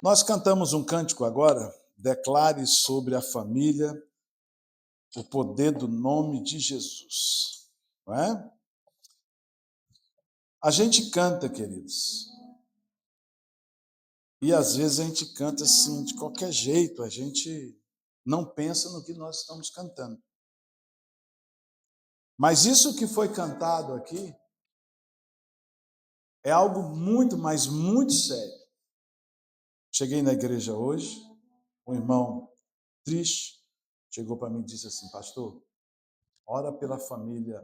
Nós cantamos um cântico agora, declare sobre a família o poder do nome de Jesus. Não é? A gente canta, queridos, e às vezes a gente canta assim, de qualquer jeito, a gente não pensa no que nós estamos cantando. Mas isso que foi cantado aqui é algo muito, mas muito sério. Cheguei na igreja hoje, um irmão triste chegou para mim e disse assim: pastor, ora pela família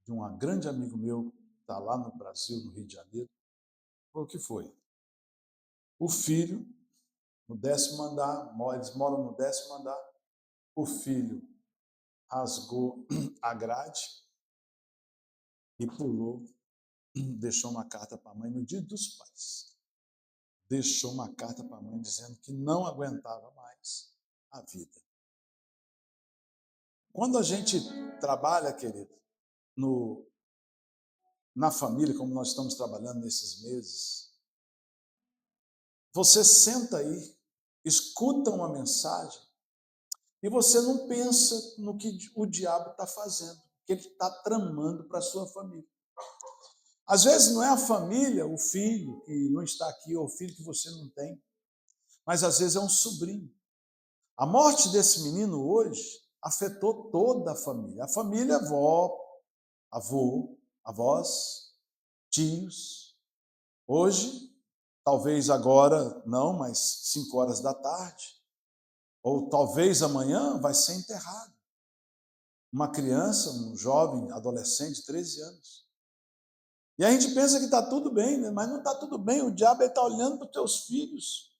de um grande amigo meu, que está lá no Brasil, no Rio de Janeiro. O que foi? O filho, no 10º andar, eles moram no 10º andar, o filho rasgou a grade e pulou, deixou uma carta para a mãe no Dia dos Pais. Deixou uma carta para a mãe dizendo que não aguentava mais a vida. Quando a gente trabalha, querido, na família, como nós estamos trabalhando nesses meses, você senta aí, escuta uma mensagem e você não pensa no que o diabo está fazendo, que ele está tramando para a sua família. Às vezes não é a família, o filho que não está aqui, ou o filho que você não tem, mas às vezes é um sobrinho. A morte desse menino hoje afetou toda a família, avó, avô, avós, tios. Hoje, talvez agora não, mas 5 horas da tarde, ou talvez amanhã vai ser enterrado. Uma criança, um jovem, adolescente de 13 anos. E a gente pensa que está tudo bem, né? Mas não está tudo bem. O diabo está olhando para os teus filhos.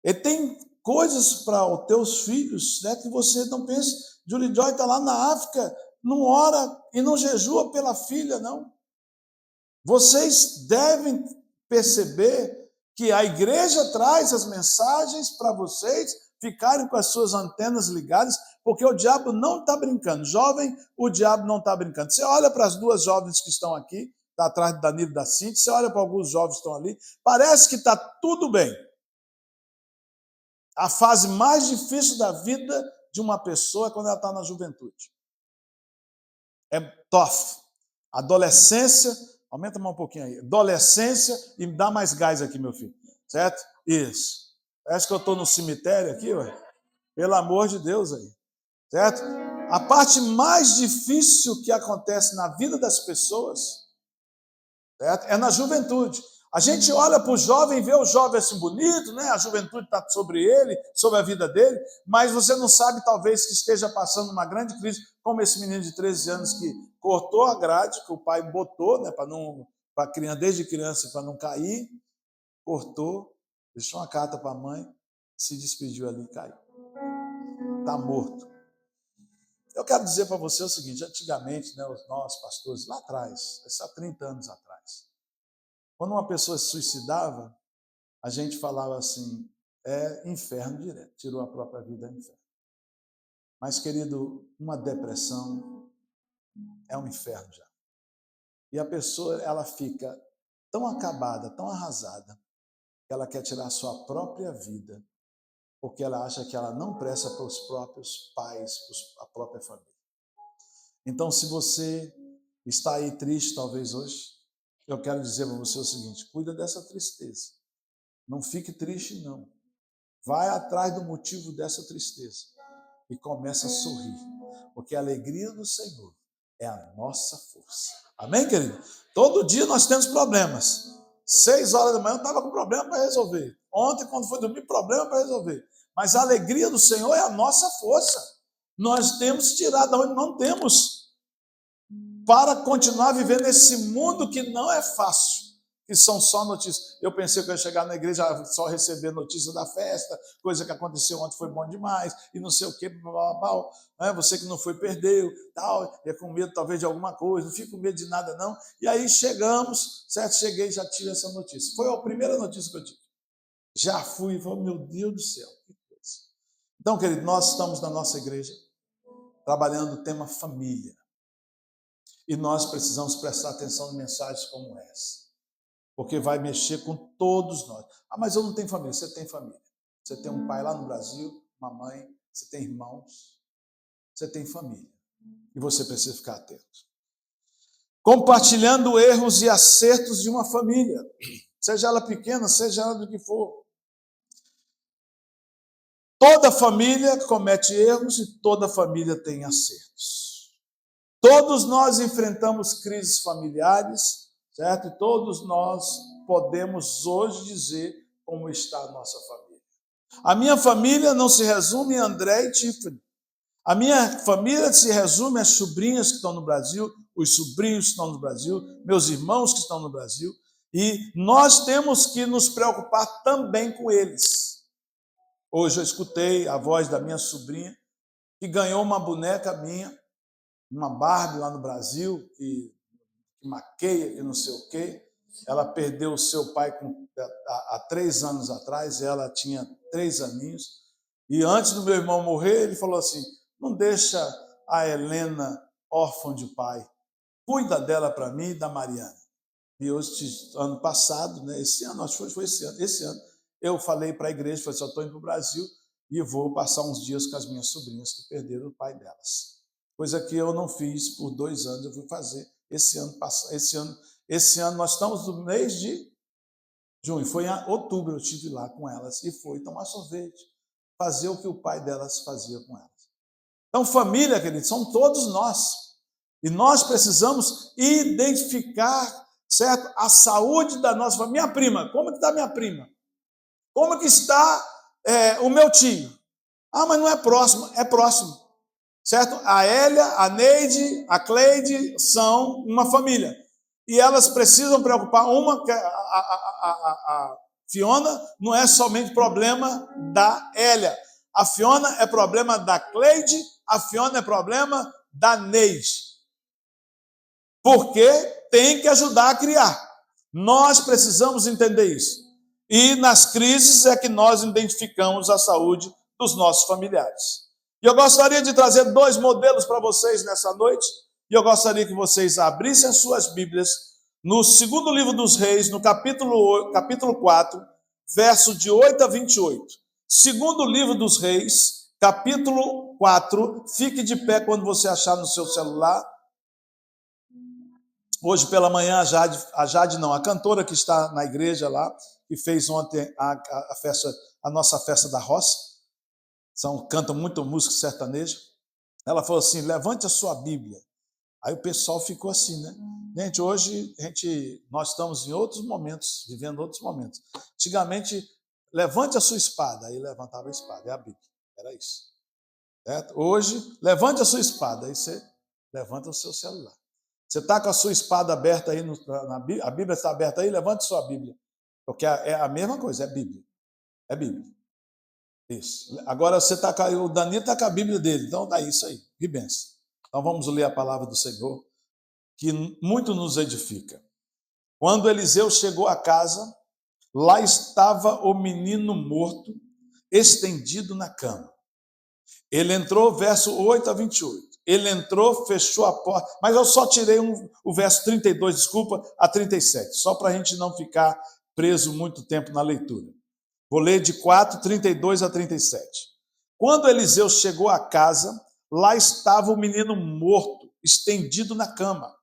Ele tem coisas para os teus filhos, né, que você não pensa. Julie Joy está lá na África, não ora e não jejua pela filha, não. Vocês devem perceber que a igreja traz as mensagens para vocês ficarem com as suas antenas ligadas, porque o diabo não está brincando. Jovem, o diabo não está brincando. Você olha para as duas jovens que estão aqui, está atrás do Danilo e da Cintia, você olha para alguns jovens que estão ali, parece que está tudo bem. A fase mais difícil da vida de uma pessoa é quando ela está na juventude. É tough. Adolescência, aumenta mais um pouquinho aí. Adolescência e dá mais gás aqui, meu filho. Certo? Isso. Parece que eu estou no cemitério aqui, ué. Pelo amor de Deus aí. Certo? A parte mais difícil que acontece na vida das pessoas, certo? É na juventude. A gente olha para o jovem e vê o jovem assim bonito, né? A juventude está sobre ele, sobre a vida dele, mas você não sabe, talvez, que esteja passando uma grande crise, como esse menino de 13 anos que cortou a grade, que o pai botou, né, para a criança, desde criança, para não cair, cortou, deixou uma carta para a mãe, se despediu ali e caiu. Está morto. Eu quero dizer para você o seguinte: antigamente, né, nós pastores, lá atrás, isso há 30 anos atrás, quando uma pessoa se suicidava, a gente falava assim, é inferno direto, tirou a própria vida, é inferno. Mas, querido, uma depressão é um inferno já. E a pessoa, ela fica tão acabada, tão arrasada, que ela quer tirar a sua própria vida, porque ela acha que ela não presta para os próprios pais, para a própria família. Então, se você está aí triste, talvez hoje, eu quero dizer para você o seguinte: cuida dessa tristeza. Não fique triste, não. Vai atrás do motivo dessa tristeza e começa a sorrir, porque a alegria do Senhor é a nossa força. Amém, querido? Todo dia nós temos problemas. 6 horas da manhã eu estava com problema para resolver. Ontem, quando foi dormir, problema para resolver. Mas a alegria do Senhor é a nossa força. Nós temos que tirar da onde não temos para continuar vivendo nesse mundo que não é fácil, que são só notícias. Eu pensei que eu ia chegar na igreja só receber notícia da festa, coisa que aconteceu ontem foi bom demais, e não sei o quê, blá, blá, blá, né? Você que não foi, perdeu, tal, é com medo talvez de alguma coisa, não fico com medo de nada não. E aí chegamos, certo? Cheguei e já tive essa notícia. Foi a primeira notícia que eu tive. Já fui e falei, meu Deus do céu, que coisa. Então, querido, nós estamos na nossa igreja, trabalhando o tema família. E nós precisamos prestar atenção em mensagens como essa. porque vai mexer com todos nós. Ah, mas eu não tenho família. Você tem família. Você tem um pai lá no Brasil, uma mãe, você tem irmãos, você tem família. E você precisa ficar atento. Compartilhando erros e acertos de uma família, seja ela pequena, seja ela do que for. Toda família comete erros e toda família tem acertos. Todos nós enfrentamos crises familiares, certo? E todos nós podemos hoje dizer como está a nossa família. A minha família não se resume em André e Tiffany. A minha família se resume às sobrinhas que estão no Brasil, os sobrinhos que estão no Brasil, meus irmãos que estão no Brasil, e nós temos que nos preocupar também com eles. Hoje eu escutei a voz da minha sobrinha, que ganhou uma boneca minha, uma Barbie lá no Brasil, que maqueia, que não sei o quê. Ela perdeu o seu pai há 3 anos atrás, ela tinha 3 aninhos, e antes do meu irmão morrer, ele falou assim: não deixa a Helena órfã de pai, cuida dela para mim e da Mariana. E hoje, ano passado, né, esse ano, acho que foi esse ano, eu falei para a igreja, falei assim: eu estou indo para o Brasil e vou passar uns dias com as minhas sobrinhas que perderam o pai delas. Coisa que eu não fiz por 2 anos, eu fui fazer esse ano nós estamos no mês de junho, foi em outubro eu estive lá com elas e fui tomar sorvete, fazer o que o pai delas fazia com elas. Então, família, queridos, são todos nós. E nós precisamos identificar, certo, a saúde da nossa família. Minha prima, como que está minha prima? Como que está o meu tio? Ah, mas não é próximo. É próximo. Certo? A Hélia, a Neide, a Cleide são uma família. E elas precisam preocupar. A Fiona não é somente problema da Hélia. A Fiona é problema da Cleide, a Fiona é problema da Neide. Porque tem que ajudar a criar. Nós precisamos entender isso. E nas crises é que nós identificamos a saúde dos nossos familiares. E eu gostaria de trazer 2 modelos para vocês nessa noite, e eu gostaria que vocês abrissem as suas Bíblias no 2º livro dos Reis, no capítulo 4, verso de 8 a 28. 2º livro dos Reis, capítulo 4, fique de pé quando você achar no seu celular. Hoje pela manhã, a cantora que está na igreja lá, que fez ontem a nossa festa da roça, canta muito música sertaneja, ela falou assim: levante a sua Bíblia. Aí o pessoal ficou assim, né? Gente, hoje nós estamos em outros momentos, vivendo outros momentos. Antigamente, levante a sua espada. Aí levantava a espada, é a Bíblia, era isso. Certo? Hoje, levante a sua espada, aí você levanta o seu celular. Você está com a sua espada aberta aí, a Bíblia está aberta aí, levante sua Bíblia. Porque é a mesma coisa, é Bíblia. É Bíblia. Isso. Agora o Danilo está com a Bíblia dele, então dá isso aí, que benção. Então vamos ler a palavra do Senhor, que muito nos edifica. Quando Eliseu chegou à casa, lá estava o menino morto, estendido na cama. Ele entrou, verso 8 a 28. Ele entrou, fechou a porta, mas eu só tirei o verso 32, desculpa, a 37, só para a gente não ficar preso muito tempo na leitura. Vou ler de 4, 32 a 37. Quando Eliseu chegou à casa, lá estava o menino morto, estendido na cama.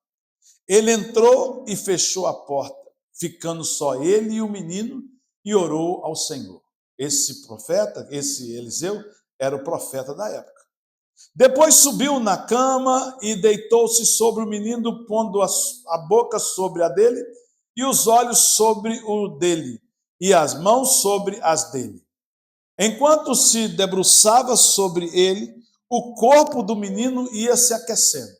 Ele entrou e fechou a porta, ficando só ele e o menino, e orou ao Senhor. Esse profeta, esse Eliseu, era o profeta da época. Depois subiu na cama e deitou-se sobre o menino, pondo a boca sobre a dele e os olhos sobre o dele e as mãos sobre as dele. Enquanto se debruçava sobre ele, o corpo do menino ia se aquecendo.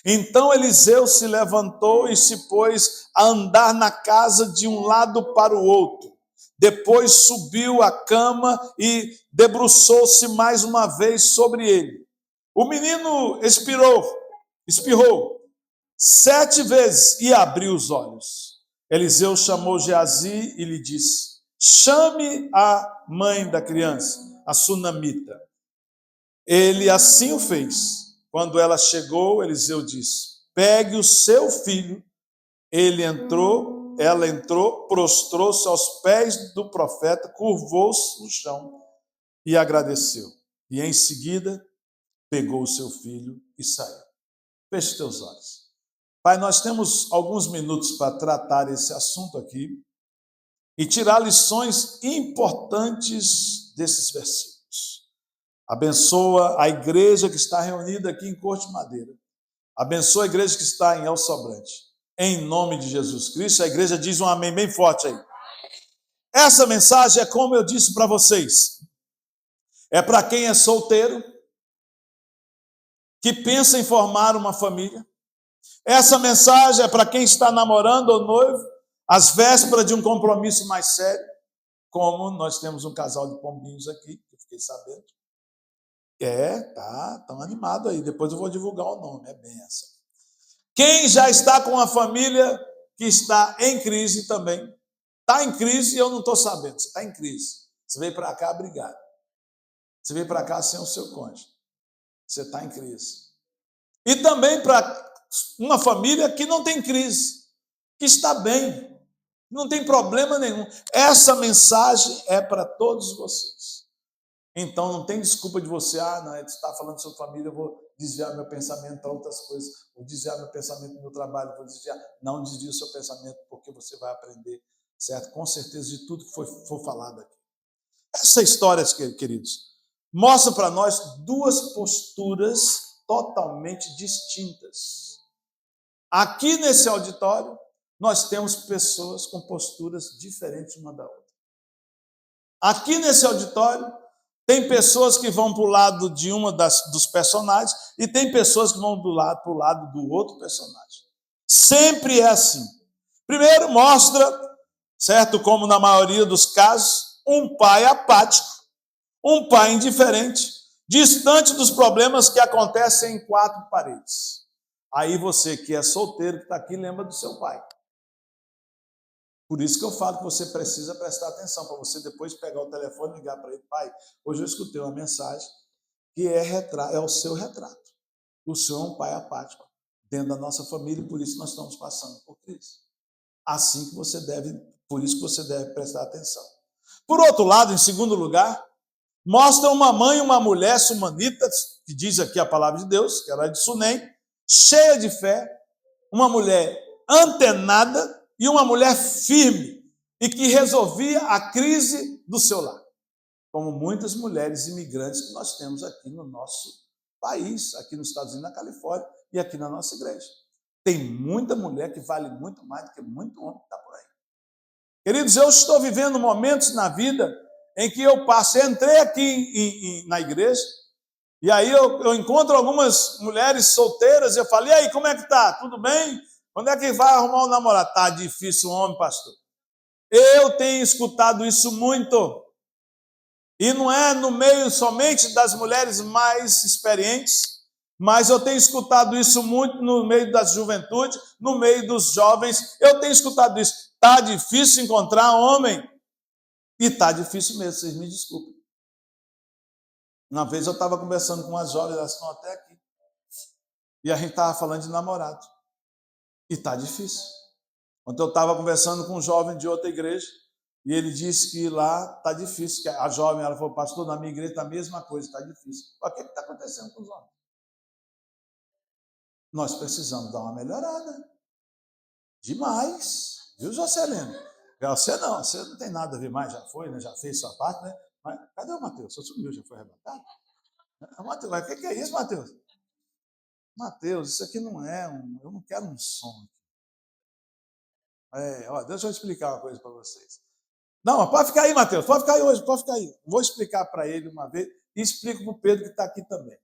Então Eliseu se levantou e se pôs a andar na casa de um lado para o outro. Depois subiu à cama e debruçou-se mais uma vez sobre ele. O menino espirrou 7 vezes e abriu os olhos. Eliseu chamou Geazi e lhe disse: chame a mãe da criança, a sunamita. Ele assim o fez. Quando ela chegou, Eliseu disse: pegue o seu filho. Ele entrou, ela entrou, prostrou-se aos pés do profeta, curvou-se no chão e agradeceu. E em seguida, pegou o seu filho e saiu. Feche teus olhos. Pai, nós temos alguns minutos para tratar esse assunto aqui e tirar lições importantes desses versículos. Abençoa a igreja que está reunida aqui em Corte de Madeira. Abençoa a igreja que está em El Sobrante. Em nome de Jesus Cristo, a igreja diz um amém bem forte aí. Essa mensagem é como eu disse para vocês. É para quem é solteiro, que pensa em formar uma família. Essa mensagem é para quem está namorando ou noivo, às vésperas de um compromisso mais sério, como nós temos um casal de pombinhos aqui, que eu fiquei sabendo. Tão animado aí. Depois eu vou divulgar o nome, é benção. Quem já está com uma família que está em crise também. Está em crise e eu não estou sabendo. Você está em crise. Você veio para cá brigar. Você veio para cá sem o seu cônjuge. Você está em crise. E também para uma família que não tem crise, que está bem, não tem problema nenhum. Essa mensagem é para todos vocês. Então, não tem desculpa de você, não, você está falando sobre família, eu vou desviar meu pensamento para outras coisas, vou desviar meu pensamento do meu trabalho, vou desviar. Não desvie o seu pensamento, porque você vai aprender, certo? Com certeza, de tudo que for falado aqui. Essa história, queridos, mostra para nós duas posturas totalmente distintas. Aqui nesse auditório, nós temos pessoas com posturas diferentes uma da outra. Aqui nesse auditório, tem pessoas que vão para o lado de dos personagens e tem pessoas que vão para o lado do outro personagem. Sempre é assim. Primeiro, mostra, certo, como na maioria dos casos, um pai apático, um pai indiferente, distante dos problemas que acontecem em quatro paredes. Aí você que é solteiro, que está aqui, lembra do seu pai. Por isso que eu falo que você precisa prestar atenção, para você depois pegar o telefone e ligar para ele. Pai, hoje eu escutei uma mensagem que é o seu retrato. O senhor é um pai apático dentro da nossa família e por isso nós estamos passando por crise. Por isso que você deve prestar atenção. Por outro lado, em segundo lugar, mostra uma mãe e uma mulher sumanitas, que diz aqui a palavra de Deus, que ela é de Sunem, cheia de fé, uma mulher antenada, e uma mulher firme e que resolvia a crise do seu lar. Como muitas mulheres imigrantes que nós temos aqui no nosso país, aqui nos Estados Unidos, na Califórnia e aqui na nossa igreja. Tem muita mulher que vale muito mais do que muito homem que está por aí. Queridos, eu estou vivendo momentos na vida em que eu entrei aqui na igreja e aí eu encontro algumas mulheres solteiras e eu falei, e aí, como é que tá? Tudo bem? Quando é que vai arrumar um namorado? Tá difícil, homem, pastor. Eu tenho escutado isso muito. E não é no meio somente das mulheres mais experientes, mas eu tenho escutado isso muito no meio da juventude, no meio dos jovens. Eu tenho escutado isso. Tá difícil encontrar homem. E tá difícil mesmo, vocês me desculpem. Uma vez eu estava conversando com umas jovens, elas estão até aqui. E a gente estava falando de namorado. E está difícil. Ontem eu estava conversando com um jovem de outra igreja e ele disse que lá está difícil. Que a jovem, ela falou, pastor, na minha igreja está a mesma coisa, está difícil. O que está acontecendo com os homens? Nós precisamos dar uma melhorada. Demais. Viu, Jocelyn? Você não tem nada a ver mais, já foi, né? Já fez sua parte, né? Mas cadê o Mateus? Você sumiu, já foi arrebatado? Mateus, mas o que é isso, Mateus? Mateus, isso aqui não é eu não quero um som. Deixa eu explicar uma coisa para vocês. Não, mas pode ficar aí, Mateus, pode ficar aí hoje, pode ficar aí. Vou explicar para ele uma vez e explico para o Pedro que está aqui também.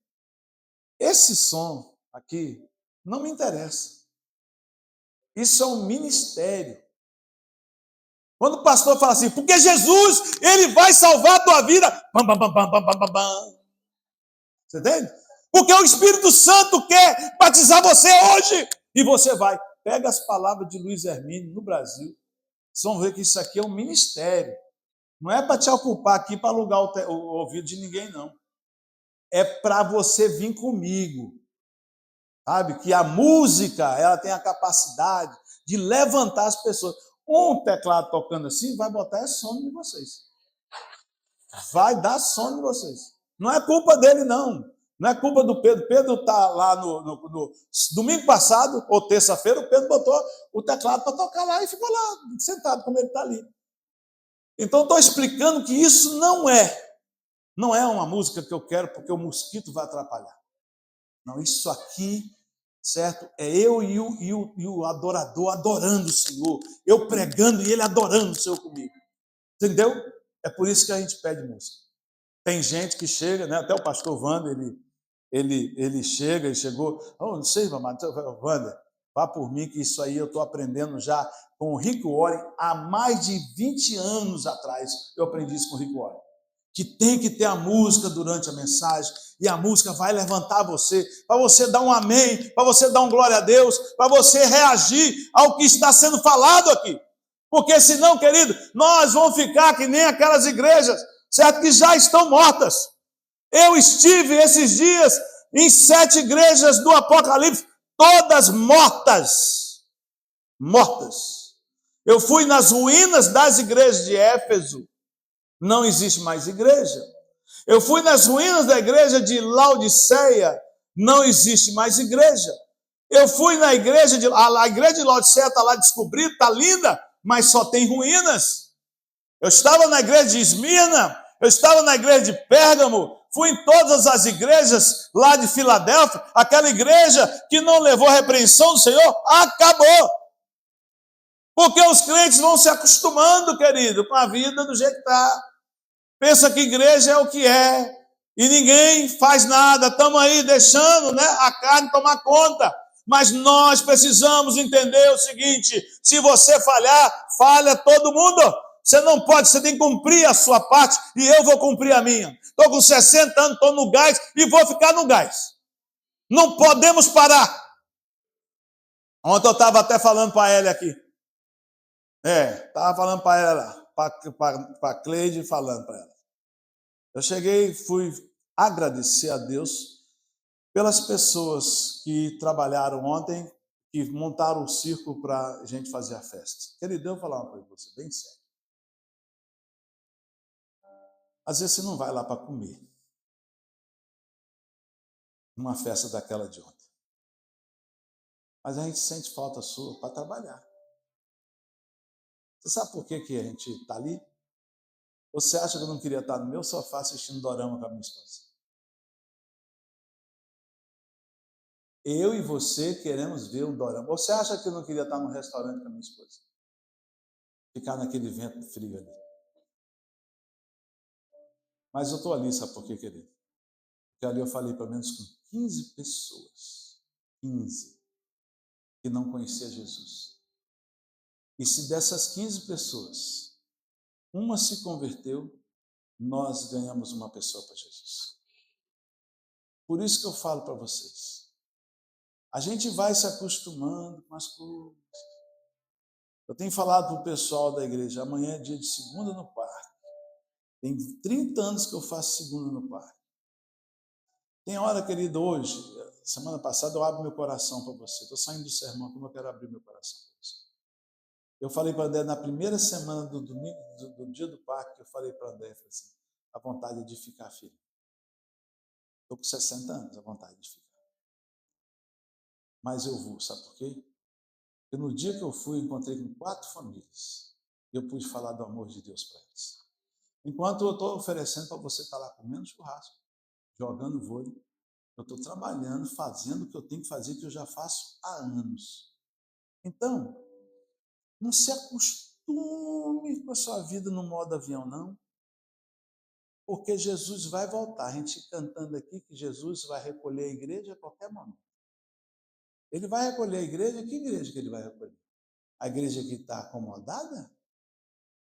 Esse som aqui não me interessa. Isso é um ministério. Quando o pastor fala assim, porque Jesus, ele vai salvar a tua vida. Bam, bam, bam, bam, bam, bam, bam. Você entende? Porque o Espírito Santo quer batizar você hoje. E você vai. Pega as palavras de Luiz Hermínio no Brasil. Vocês vão ver que isso aqui é um ministério. Não é para te ocupar aqui para alugar o ouvido de ninguém, não. É para você vir comigo. Sabe? Que a música ela tem a capacidade de levantar as pessoas. Um teclado tocando assim vai botar sono em vocês. Vai dar sono em vocês. Não é culpa dele, não. Não é culpa do Pedro. Pedro está lá no domingo passado, ou terça-feira, o Pedro botou o teclado para tocar lá e ficou lá, sentado, como ele está ali. Então, estou explicando que isso não é uma música que eu quero porque o mosquito vai atrapalhar. Não, isso aqui, certo? É eu e o adorador adorando o Senhor. Eu pregando e ele adorando o Senhor comigo. Entendeu? É por isso que a gente pede música. Tem gente que chega, né? Até o pastor Wander, ele chega, ele chegou, não sei, Wander, vá por mim que isso aí eu estou aprendendo já com o Rick Warren há mais de 20 anos atrás. Eu aprendi isso com o Rick Warren. Que tem que ter a música durante a mensagem, e a música vai levantar você, para você dar um amém, para você dar um glória a Deus, para você reagir ao que está sendo falado aqui. Porque senão, querido, nós vamos ficar que nem aquelas igrejas, certo? Que já estão mortas. Eu estive esses dias em 7 igrejas do Apocalipse, todas mortas. Mortas. Eu fui nas ruínas das igrejas de Éfeso, não existe mais igreja. Eu fui nas ruínas da igreja de Laodiceia, não existe mais igreja. Eu fui na igreja a igreja de Laodiceia está lá descobrida, está linda, mas só tem ruínas. Eu estava na igreja de Esmirna, eu estava na igreja de Pérgamo, fui em todas as igrejas lá de Filadélfia, aquela igreja que não levou a repreensão do Senhor, acabou. Porque os crentes vão se acostumando, querido, com a vida do jeito que está. Pensa que igreja é o que é, e ninguém faz nada, estamos aí deixando, né, a carne tomar conta. Mas nós precisamos entender o seguinte: se você falhar, falha todo mundo. Você não pode, você tem que cumprir a sua parte, e eu vou cumprir a minha. Estou com 60 anos, estou no gás, e vou ficar no gás. Não podemos parar. Ontem eu estava até falando para ela aqui. Estava falando para ela lá, para a Cleide, falando para ela. Eu cheguei, fui agradecer a Deus pelas pessoas que trabalharam ontem, que montaram o circo para a gente fazer a festa. Querido, eu vou falar uma coisa para você, bem sério. Às vezes você não vai lá para comer, numa festa daquela de ontem. Mas a gente sente falta sua para trabalhar. Você sabe por que a gente está ali? Você acha que eu não queria estar no meu sofá assistindo dorama com a minha esposa? Eu e você queremos ver um dorama. Você acha que eu não queria estar no restaurante com a minha esposa? Ficar naquele vento frio ali. Mas eu estou ali, sabe por quê, querido? Porque ali eu falei pelo menos com 15 pessoas. 15. Que não conhecia Jesus. E se dessas 15 pessoas, uma se converteu, nós ganhamos uma pessoa para Jesus. Por isso que eu falo para vocês. A gente vai se acostumando com as coisas. Eu tenho falado para o pessoal da igreja, amanhã é dia de segunda no parque. Tem 30 anos que eu faço segunda no parque. Tem hora, querido, hoje, semana passada eu abro meu coração para você. Estou saindo do sermão, como eu quero abrir meu coração para você. Eu falei para André, na primeira semana do domingo, do dia do parque, eu falei para André, falei assim, a vontade é de ficar, filho. Estou com 60 anos, a vontade de ficar. Mas eu vou, sabe por quê? Porque no dia que eu fui, eu encontrei com 4 famílias. E eu pude falar do amor de Deus para eles. Enquanto eu estou oferecendo para você estar lá comendo churrasco, jogando vôlei, eu estou trabalhando, fazendo o que eu tenho que fazer, que eu já faço há anos. Então, não se acostume com a sua vida no modo avião, não. Porque Jesus vai voltar. A gente cantando aqui que Jesus vai recolher a igreja a qualquer momento. Ele vai recolher a igreja, que igreja que ele vai recolher? A igreja que está acomodada?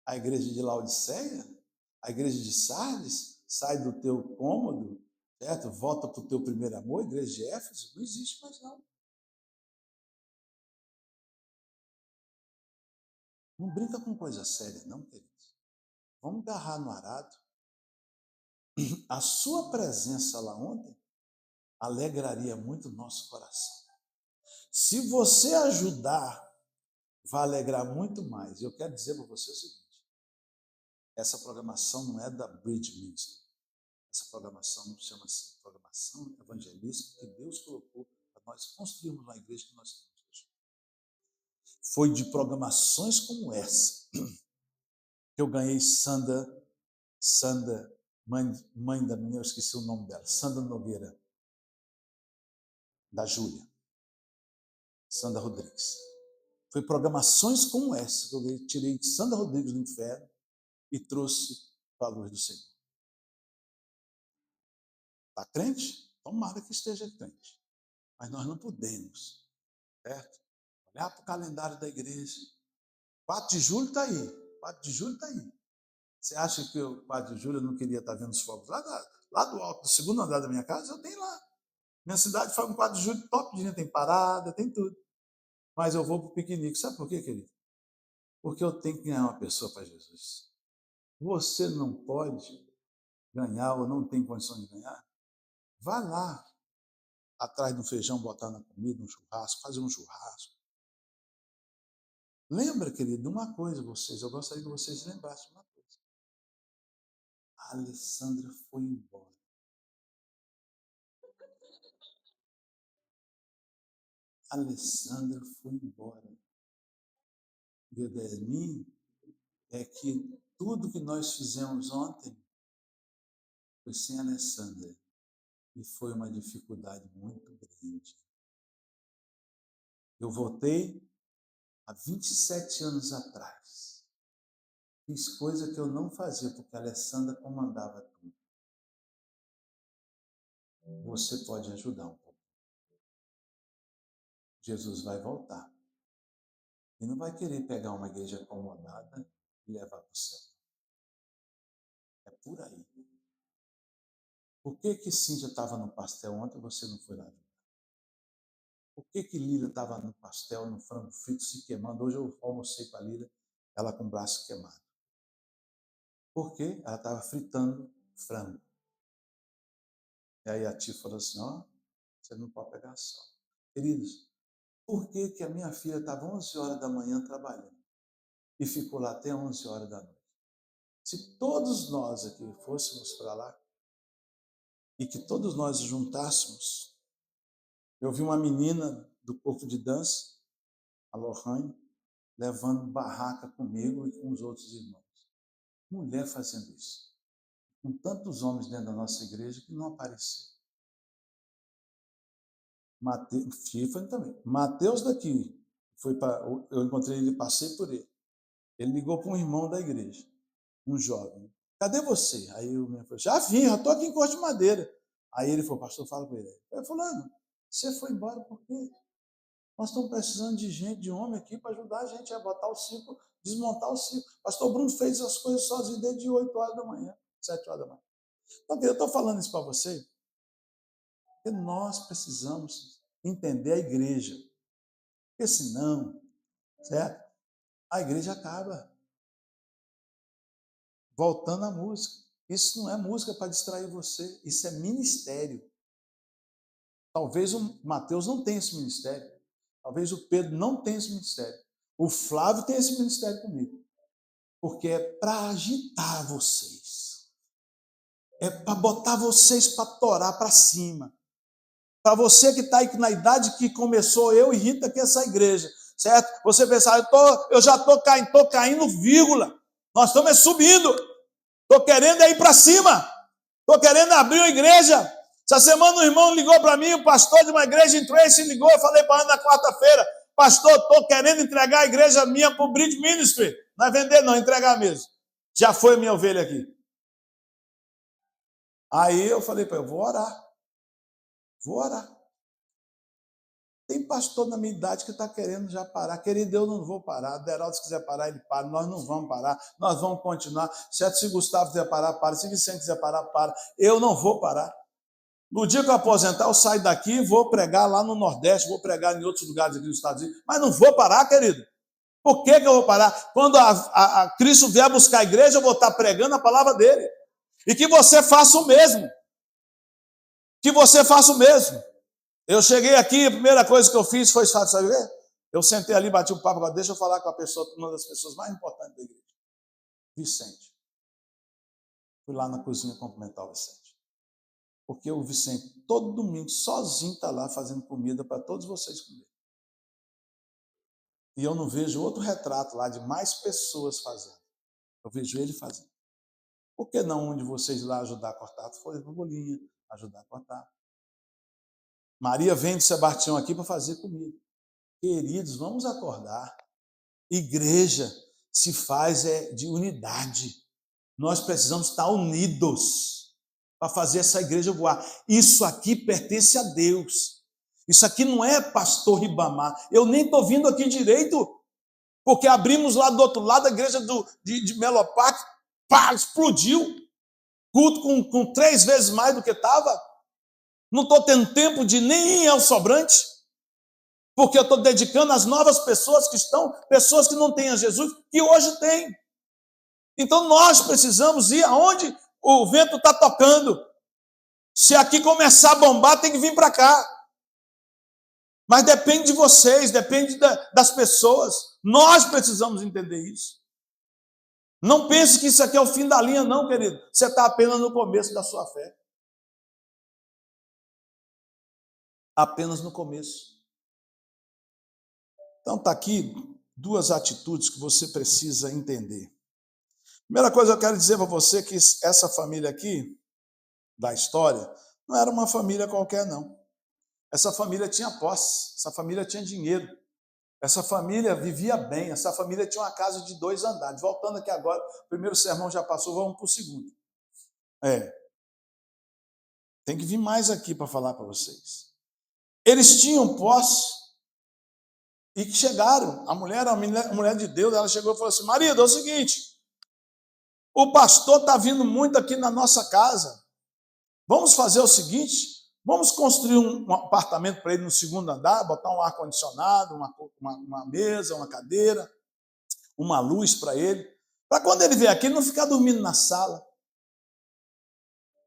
A igreja de Laodiceia? A igreja de Sardes? Sai do teu cômodo, certo? Volta para o teu primeiro amor, a igreja de Éfeso? Não existe mais, não. Não brinca com coisa séria, não, queridos. Vamos agarrar no arado. A sua presença lá ontem alegraria muito o nosso coração. Se você ajudar vai alegrar muito mais. Eu quero dizer para você o seguinte: essa programação não é da Bridge Ministry. Essa programação chama-se programação evangelística que Deus colocou para nós construirmos uma igreja que nós temos hoje. Foi de programações como essa que eu ganhei Sandra, mãe da menina, eu esqueci o nome dela, Sandra Nogueira, da Júlia, Sandra Rodrigues. Foi programações como essa que eu tirei Sandra Rodrigues do inferno e trouxe para a luz do Senhor. Está crente? Tomara que esteja crente. Mas nós não podemos, certo? Olhar para o calendário da igreja. 4 de julho está aí. 4 de julho está aí. Você acha que o 4 de julho eu não queria estar vendo os fogos lá do alto, do segundo andar da minha casa? Eu tenho lá. Minha cidade faz um 4 de julho top, tem parada, tem tudo. Mas eu vou para o piquenique. Sabe por quê, querido? Porque eu tenho que ganhar uma pessoa para Jesus. Você não pode ganhar ou não tem condição de ganhar? Vá lá, atrás do feijão, botar na comida, um churrasco, fazer um churrasco. Lembra, querido, de uma coisa, vocês, eu gostaria que vocês lembrassem uma coisa. A Alessandra foi embora. A Alessandra foi embora. E o de mim é que tudo que nós fizemos ontem foi sem a Alessandra. E foi uma dificuldade muito grande. Eu voltei há 27 anos atrás. Fiz coisa que eu não fazia, porque a Alessandra comandava tudo. Você pode ajudar um pouco. Jesus vai voltar. E não vai querer pegar uma igreja acomodada e levar para o céu. É por aí. Por que Cíntia estava no pastel ontem e você não foi lá? Por que Lília estava no pastel, no frango frito, se queimando? Hoje eu almocei com a Lília, ela com o braço queimado. Por quê? Ela estava fritando frango. E aí a tia falou assim, você não pode pegar sol. Queridos, por que a minha filha estava 11 horas da manhã trabalhando e ficou lá até 11 horas da noite? Se todos nós aqui fôssemos para lá e que todos nós juntássemos, eu vi uma menina do corpo de dança, a Lohane, levando barraca comigo e com os outros irmãos. Mulher fazendo isso. Com tantos homens dentro da nossa igreja que não apareceram. Tiffany também. Mateus daqui, eu encontrei ele, passei por ele. Ele ligou para um irmão da igreja, um jovem. Cadê você? Aí o menino falou, já vim, já estou aqui em Corte de Madeira. Aí ele falou, pastor, fala com ele. Eu falei, fulano, você foi embora por quê? Nós estamos precisando de gente, de homem aqui para ajudar a gente a botar o ciclo, desmontar o ciclo. Pastor Bruno fez as coisas sozinho desde 8 horas da manhã, 7 horas da manhã. Então, eu estou falando isso para você, porque nós precisamos entender a igreja. Porque senão, certo? A igreja acaba. Voltando à música. Isso não é música para distrair você, isso é ministério. Talvez o Mateus não tenha esse ministério. Talvez o Pedro não tenha esse ministério. O Flávio tem esse ministério comigo. Porque é para agitar vocês. É para botar vocês para torar para cima. Para você que está aí na idade que começou eu e Rita aqui essa igreja, certo? Você pensar, eu já estou caindo, vírgula. Nós estamos subindo. Estou querendo ir para cima. Estou querendo abrir uma igreja. Essa semana um irmão ligou para mim, o pastor de uma igreja em Tracy ligou, eu falei para ele na quarta-feira, pastor, estou querendo entregar a igreja minha para o Bridge Ministry. Não é vender não, entregar mesmo. Já foi minha ovelha aqui. Aí eu falei para ele, vou orar. Tem pastor na minha idade que está querendo já parar. Querido, eu não vou parar. Deraldo, se quiser parar, ele para. Nós não vamos parar. Nós vamos continuar. Certo? Se Gustavo quiser parar, para. Se Vicente quiser parar, para. Eu não vou parar. No dia que eu aposentar, eu saio daqui e vou pregar lá no Nordeste, vou pregar em outros lugares aqui nos Estados Unidos. Mas não vou parar, querido. Por que eu vou parar? Quando a Cristo vier buscar a igreja, eu vou estar pregando a palavra dele. E que você faça o mesmo. Que você faça o mesmo. Eu cheguei aqui, a primeira coisa que eu fiz foi, sabe o quê? Eu sentei ali, bati um papo, agora deixa eu falar com a pessoa, uma das pessoas mais importantes da igreja, Vicente. Fui lá na cozinha cumprimentar o Vicente. Porque o Vicente, todo domingo, sozinho, está lá fazendo comida para todos vocês comerem. E eu não vejo outro retrato lá de mais pessoas fazendo. Eu vejo ele fazendo. Por que não um de vocês lá ajudar a cortar folha de bolinha, ajudar a cortar? Maria vem de Sebastião aqui para fazer comida. Queridos, vamos acordar. Igreja se faz de unidade. Nós precisamos estar unidos para fazer essa igreja voar. Isso aqui pertence a Deus. Isso aqui não é pastor Ribamar. Eu nem estou vindo aqui direito, porque abrimos lá do outro lado a igreja de Melopac, pá, explodiu. Culto com 3 vezes mais do que estava. Não estou tendo tempo de nem ir ao sobrante, porque eu estou dedicando às novas pessoas que estão, pessoas que não têm a Jesus, que hoje têm. Então nós precisamos ir aonde o vento está tocando. Se aqui começar a bombar, tem que vir para cá. Mas depende de vocês, depende das pessoas. Nós precisamos entender isso. Não pense que isso aqui é o fim da linha, não, querido. Você está apenas no começo da sua fé. Apenas no começo. Então está aqui 2 atitudes que você precisa entender. Primeira coisa, eu quero dizer para você que essa família aqui, da história, não era uma família qualquer, não. Essa família tinha posse, essa família tinha dinheiro, essa família vivia bem, essa família tinha uma casa de 2 andares. Voltando aqui agora, o primeiro sermão já passou, vamos para o segundo. Tem que vir mais aqui para falar para vocês. Eles tinham posse e que chegaram. A mulher de Deus, ela chegou e falou assim: marido, é o seguinte, o pastor está vindo muito aqui na nossa casa. Vamos fazer o seguinte, vamos construir um apartamento para ele no 2º andar, botar um ar-condicionado, uma mesa, uma cadeira, uma luz para ele, para quando ele vier aqui, ele não ficar dormindo na sala.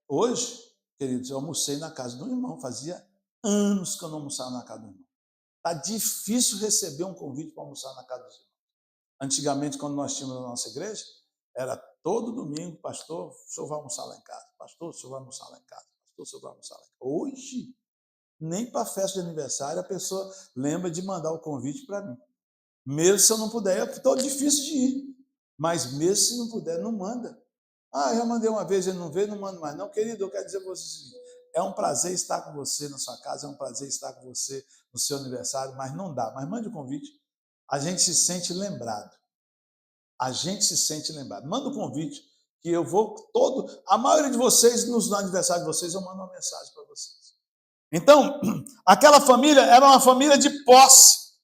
Hoje, queridos, eu almocei na casa do irmão, fazia anos que eu não almoçava na casa do irmão. Está difícil receber um convite para almoçar na casa dos irmãos. Antigamente, quando nós tínhamos a nossa igreja, era todo domingo: pastor, o senhor vai almoçar lá em casa, pastor, o senhor vai almoçar lá em casa, pastor, o senhor vai almoçar lá em casa. Hoje, nem para festa de aniversário a pessoa lembra de mandar o convite para mim. Mesmo se eu não puder, é difícil de ir. Mas mesmo se não puder, não manda. Ah, eu mandei uma vez, ele não veio, não mando mais. Não, querido, eu quero dizer para você o seguinte: é um prazer estar com você na sua casa, é um prazer estar com você no seu aniversário, mas não dá. Mas mande o convite. A gente se sente lembrado. A gente se sente lembrado. Manda o convite, que eu vou todo... A maioria de vocês, no aniversário de vocês, eu mando uma mensagem para vocês. Então, aquela família era uma família de posse,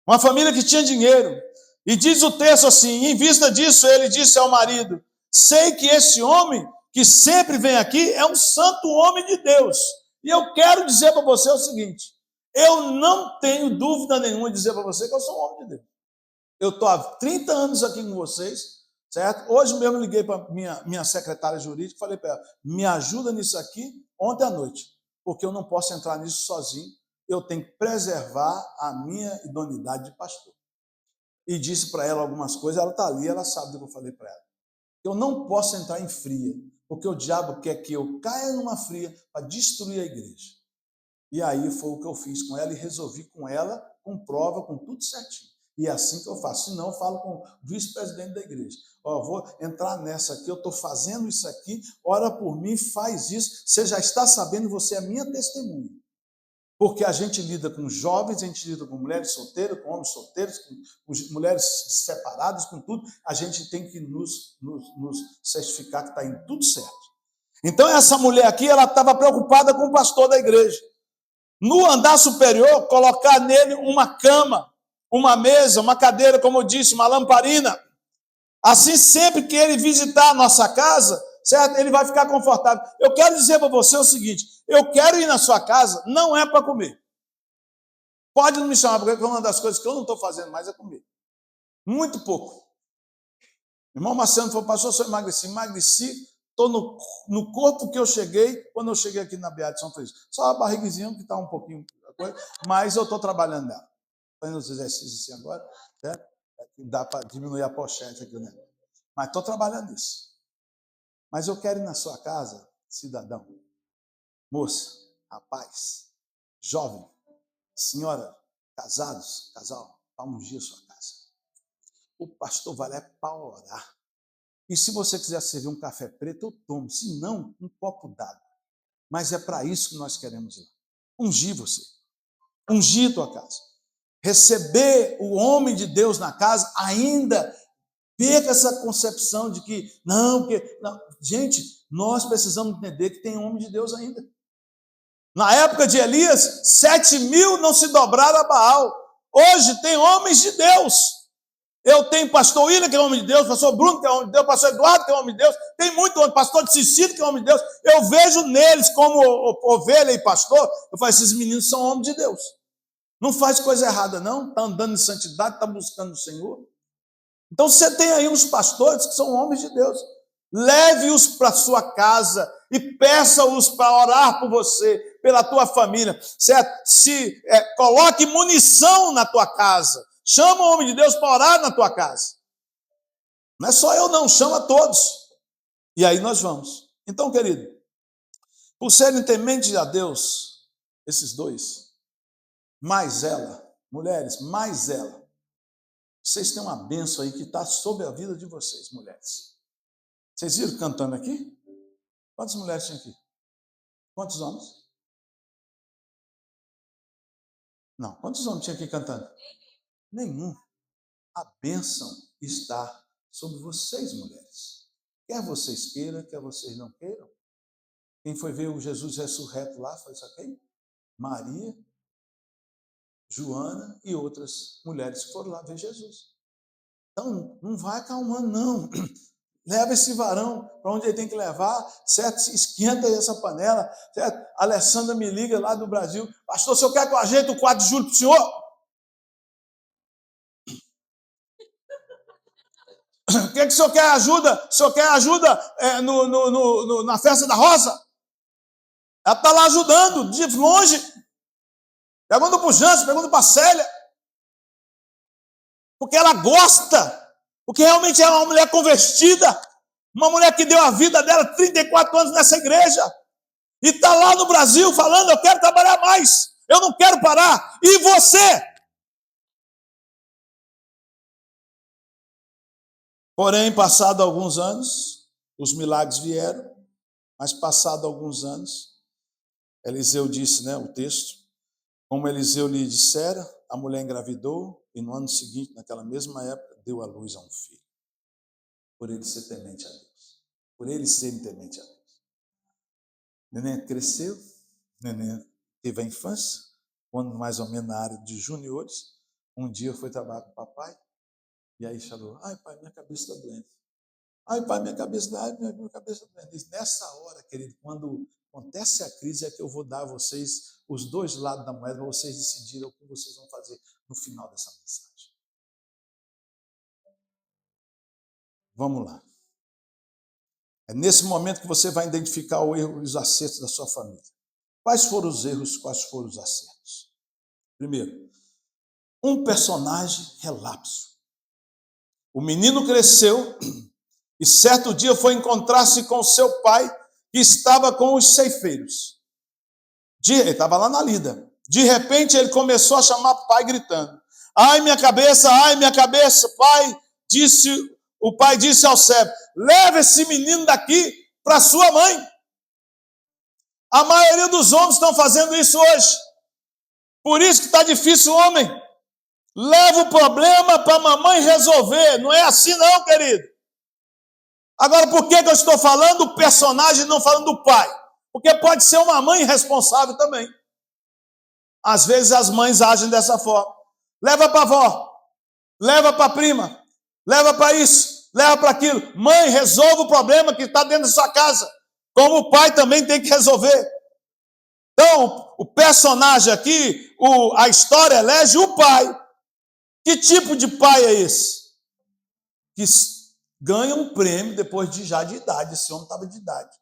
uma família que tinha dinheiro. E diz o texto assim: em vista disso, ele disse ao marido: sei que esse homem que sempre vem aqui é um santo homem de Deus. E eu quero dizer para você o seguinte: eu não tenho dúvida nenhuma de dizer para você que eu sou um homem de Deus. Eu estou há 30 anos aqui com vocês, certo? Hoje mesmo liguei para minha secretária jurídica e falei para ela: me ajuda nisso aqui ontem à noite, porque eu não posso entrar nisso sozinho, eu tenho que preservar a minha idoneidade de pastor. E disse para ela algumas coisas, ela está ali, ela sabe do que eu falei para ela. Eu não posso entrar em fria, porque o diabo quer que eu caia numa fria para destruir a igreja. E aí foi o que eu fiz com ela e resolvi com ela, com prova, com tudo certinho. E é assim que eu faço. Se não, eu falo com o vice-presidente da igreja: ó, vou entrar nessa aqui, eu estou fazendo isso aqui, ora por mim, faz isso. Você já está sabendo, você é minha testemunha. Porque a gente lida com jovens, a gente lida com mulheres solteiras, com homens solteiros, com mulheres separadas, com tudo. A gente tem que nos certificar que está indo tudo certo. Então, essa mulher aqui, ela estava preocupada com o pastor da igreja. No andar superior, colocar nele uma cama, uma mesa, uma cadeira, como eu disse, uma lamparina. Assim, sempre que ele visitar a nossa casa, certo? Ele vai ficar confortável. Eu quero dizer para você o seguinte: eu quero ir na sua casa, não é para comer. Pode não me chamar, porque uma das coisas que eu não estou fazendo mais é comer. Muito pouco. Irmão Marcelo falou: pastor, eu sou emagreci, estou no corpo que eu cheguei quando eu cheguei aqui na Beata de São Francisco. Só a barriguinha que está um pouquinho, mas eu estou trabalhando nela. fazendo os exercícios assim agora, né? Dá para diminuir a pochete aqui, né? Mas estou trabalhando nisso. Mas eu quero ir na sua casa, cidadão, moça, rapaz, jovem, senhora, casados, casal, para ungir a sua casa. O pastor vai lá para orar. E se você quiser servir um café preto, eu tomo. Se não, um copo d'água. Mas é para isso que nós queremos ir lá. Ungir você. Ungir a tua casa. Receber o homem de Deus na casa, ainda perca essa concepção de que, não, porque... Não. Gente, nós precisamos entender que tem homem de Deus ainda. Na época de Elias, 7.000 não se dobraram a Baal. Hoje tem homens de Deus. Eu tenho pastor William, que é homem de Deus, pastor Bruno, que é homem de Deus, pastor Eduardo, que é homem de Deus, tem muito homem, pastor de Cicílio, que é homem de Deus. Eu vejo neles como ovelha e pastor, eu falo, esses meninos são homens de Deus. Não faz coisa errada, não. Está andando em santidade, está buscando o Senhor. Então você tem aí uns pastores que são homens de Deus. Leve-os para sua casa e peça-os para orar por você, pela tua família, certo? Coloque munição na tua casa. Chama o homem de Deus para orar na tua casa. Não é só eu não, chama todos. E aí nós vamos. Então, querido, por serem tementes a Deus, esses dois, mais ela, mulheres, mais ela, vocês têm uma bênção aí que está sobre a vida de vocês, mulheres. Vocês viram cantando aqui? Quantas mulheres tinha aqui? Quantos homens? Não, quantos homens tinha aqui cantando? Nenhum. A bênção está sobre vocês, mulheres. Quer vocês queiram, quer vocês não queiram. Quem foi ver o Jesus ressurreto lá foi isso aqui? Maria, Joana e outras mulheres que foram lá ver Jesus. Então, não vai acalmando, não. Leva esse varão para onde ele tem que levar, certo? Esquenta aí essa panela, certo? A Alessandra me liga lá do Brasil. Pastor, o senhor quer que eu ajeite o 4 de julho para o senhor? O que o senhor quer ajuda? O senhor quer ajuda na festa da Rosa? Ela está lá ajudando, de longe. Pergunta para o Jansen, pergunta para a Célia. Porque ela gosta. Porque realmente é uma mulher convertida. Uma mulher que deu a vida dela 34 anos nessa igreja. E está lá no Brasil falando, eu quero trabalhar mais. Eu não quero parar. E você? Porém, passado alguns anos, os milagres vieram. Mas passado alguns anos, Eliseu disse, né, o texto, como Eliseu lhe dissera, a mulher engravidou e no ano seguinte, naquela mesma época, deu à luz a um filho. Por ele ser temente a Deus. Por ele ser temente a Deus. Neném cresceu, neném teve a infância, quando mais ou menos na área de juniores, um dia foi trabalhar com o papai, e aí falou, ai pai, minha cabeça está doendo. Ai pai, minha cabeça está doendo. E nessa hora, querido, quando acontece a crise, é que eu vou dar a vocês os dois lados da moeda, para vocês decidirem o que vocês vão fazer no final dessa mensagem. Vamos lá. É nesse momento que você vai identificar o erro e os acertos da sua família. Quais foram os erros, quais foram os acertos? Primeiro, um personagem relapso. O menino cresceu e certo dia foi encontrar-se com seu pai, que estava com os ceifeiros. Ele estava lá na lida. De repente ele começou a chamar o pai gritando, ai minha cabeça, pai, o pai disse ao servo, leva esse menino daqui para sua mãe. A maioria dos homens estão fazendo isso hoje. Por isso que está difícil o homem. Leva o problema para a mamãe resolver. Não é assim não, querido. Agora, por que eu estou falando do personagem e não falando do pai? Porque pode ser uma mãe responsável também. Às vezes as mães agem dessa forma. Leva para a avó, leva para a prima, leva para isso, leva para aquilo. Mãe, resolva o problema que está dentro da sua casa. Como o pai também tem que resolver. Então, o personagem aqui, a história elege o pai. Que tipo de pai é esse? Que ganha um prêmio depois de idade. Esse homem estava de idade.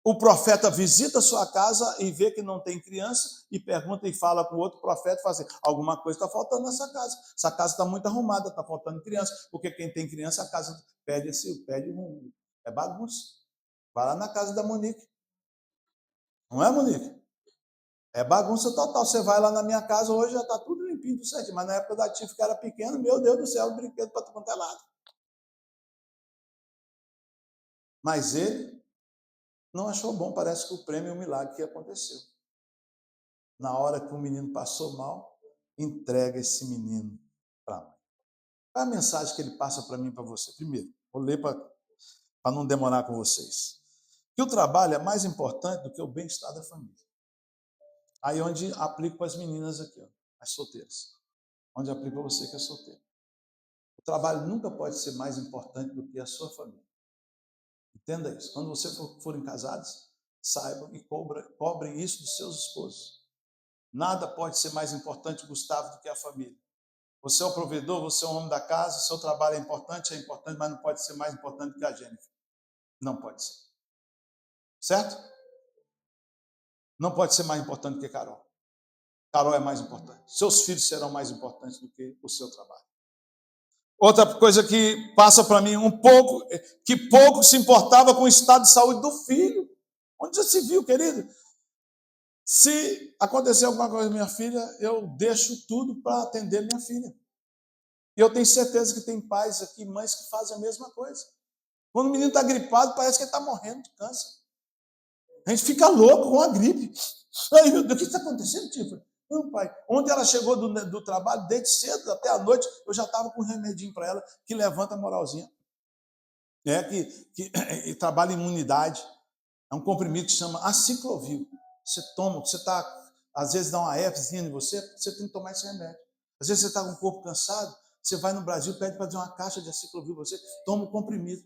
O profeta visita a sua casa e vê que não tem criança e pergunta e fala com o outro profeta e fala assim, alguma coisa está faltando nessa casa. Essa casa está muito arrumada, está faltando criança. Porque quem tem criança, a casa pede um... É bagunça. Vai lá na casa da Monique. Não é, Monique? É bagunça total. Você vai lá na minha casa, hoje já está tudo limpinho, tudo certinho. Mas na época da Tiff, que era pequeno, meu Deus do céu, um brinquedo para todo quanto é lado. Mas ele não achou bom, parece que o prêmio é um milagre que aconteceu. Na hora que o menino passou mal, entrega esse menino para a mãe. Qual é a mensagem que ele passa para mim e para você? Primeiro, vou ler para não demorar com vocês. Que o trabalho é mais importante do que o bem-estar da família. Aí onde aplico para as meninas aqui, ó, as solteiras. Onde aplico para você que é solteiro. O trabalho nunca pode ser mais importante do que a sua família. Entenda isso. Quando vocês forem casados, saibam e cobrem isso dos seus esposos. Nada pode ser mais importante, Gustavo, do que a família. Você é o provedor, você é o homem da casa, seu trabalho é importante, mas não pode ser mais importante do que a Jennifer. Não pode ser. Certo? Não pode ser mais importante do que Carol. Carol é mais importante. Seus filhos serão mais importantes do que o seu trabalho. Outra coisa que passa para mim que pouco se importava com o estado de saúde do filho. Onde já se viu, querido? Se acontecer alguma coisa com minha filha, eu deixo tudo para atender minha filha. E eu tenho certeza que tem pais aqui, mães que fazem a mesma coisa. Quando o menino está gripado, parece que ele está morrendo de câncer. A gente fica louco com a gripe. Ai, meu Deus, o que está acontecendo, tipo? Não, pai. Ontem ela chegou do trabalho, desde cedo até a noite, eu já estava com um remedinho para ela que levanta a moralzinha. Que trabalha em imunidade. É um comprimido que chama aciclovir. Você toma, você está, às vezes dá uma herpesinha em você tem que tomar esse remédio. Às vezes você está com o corpo cansado, você vai no Brasil, pede para fazer uma caixa de aciclovir, você toma o comprimido.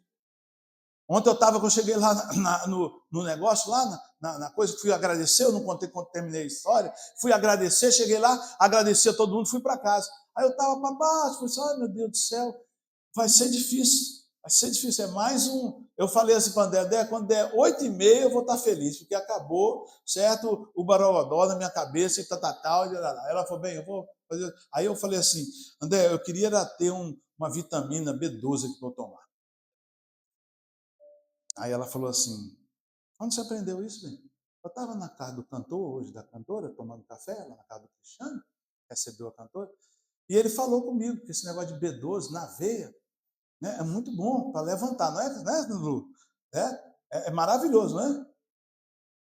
Ontem quando eu cheguei lá no negócio, lá na coisa, fui agradecer, eu não contei quando terminei a história, fui agradecer, cheguei lá, agradeci a todo mundo, fui para casa. Aí eu estava para baixo, falei assim, ai meu Deus do céu, vai ser difícil, é mais um... Eu falei assim para o André, quando der 8h30 eu vou estar feliz, porque acabou, certo, o borogodó na minha cabeça, e tal. Ela falou, bem, eu vou fazer... Aí eu falei assim, André, eu queria ter uma vitamina B12 que eu tomar. Aí ela falou assim, onde você aprendeu isso, bem? Eu estava na casa do cantor hoje, da cantora, tomando café, lá na casa do Cristiano, recebeu a cantora, e ele falou comigo que esse negócio de B12 na veia, né, é muito bom para levantar, não é, Lu? É maravilhoso, não é?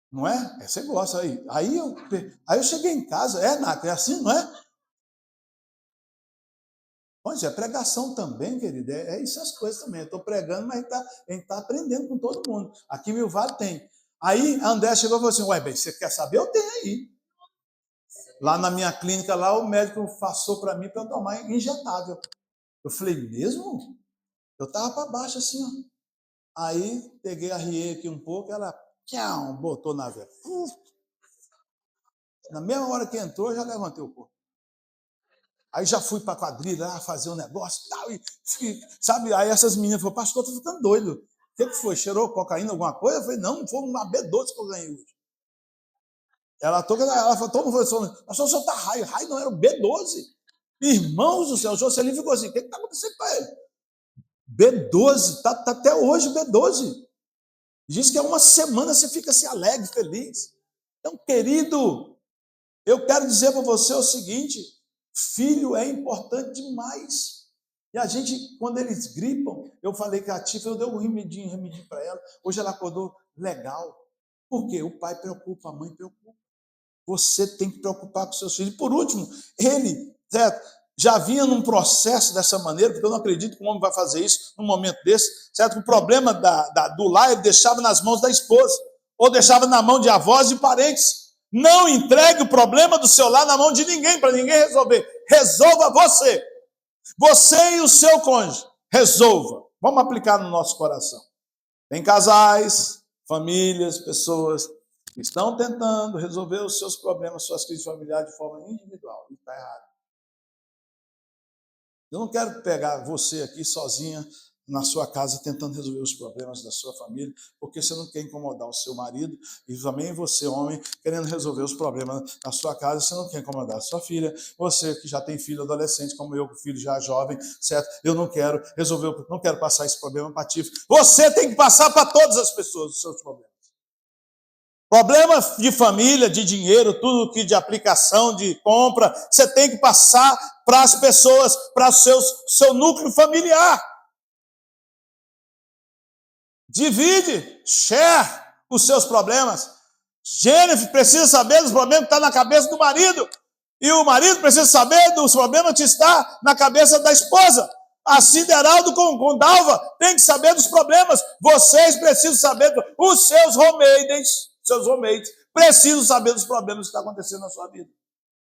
Não é? Você gosta aí. Aí eu cheguei em casa, Nath, é assim, não é? Pois é, pregação também, querido, é isso as coisas também. Eu estou pregando, mas a gente está aprendendo com todo mundo. Aqui em Mil Vale tem. Aí a André chegou e falou assim, ué, bem, você quer saber? Eu tenho aí. Lá na minha clínica, lá o médico passou para mim para eu tomar injetável. Eu falei, mesmo? Eu estava para baixo assim, ó. Aí peguei, arriei aqui um pouco, ela botou na veia. Na mesma hora que entrou, eu já levantei o corpo. Aí já fui para a quadrilha lá fazer um negócio e tal. Sabe, aí essas meninas falaram, pastor, estou ficando doido. O que foi? Cheirou cocaína, alguma coisa? Eu falei, não, foi uma B12 que eu ganhei hoje. Ela falou, todo mundo falou, pastor, o senhor está raio. Raio não era o B12. Irmãos do céu, o Jocelyn ficou assim, o que está acontecendo com ele? B12, está até hoje B12. Diz que é uma semana você fica assim alegre, feliz. Então, querido, eu quero dizer para você o seguinte, filho é importante demais. E a gente, quando eles gripam, eu falei que a Tifa, eu dei um remedinho para ela. Hoje ela acordou legal. Por quê? O pai preocupa, a mãe preocupa. Você tem que preocupar com seus filhos. E por último, ele, certo, já vinha num processo dessa maneira, porque eu não acredito que um homem vai fazer isso num momento desse, certo? O problema do lar ele deixava nas mãos da esposa, ou deixava na mão de avós e parentes. Não entregue o problema do seu lar na mão de ninguém, para ninguém resolver. Resolva você. Você e o seu cônjuge. Resolva. Vamos aplicar no nosso coração. Tem casais, famílias, pessoas que estão tentando resolver os seus problemas, suas crises familiares de forma individual. E está errado. Eu não quero pegar você aqui sozinha na sua casa tentando resolver os problemas da sua família, porque você não quer incomodar o seu marido, e também você, homem, querendo resolver os problemas da sua casa, você não quer incomodar a sua filha, você que já tem filho adolescente, como eu, com filho já jovem, certo? Eu não quero resolver, não quero passar esse problema para ti. Você tem que passar para todas as pessoas os seus problemas. Problemas de família, de dinheiro, tudo que de aplicação, de compra, você tem que passar para as pessoas, para o seu núcleo familiar. Divide, share os seus problemas. Jennifer precisa saber dos problemas que estão na cabeça do marido. E o marido precisa saber dos problemas que está na cabeça da esposa. Assim, Deraldo com Dalva tem que saber dos problemas. Vocês precisam saber, os seus roommates precisam saber dos problemas que estão acontecendo na sua vida.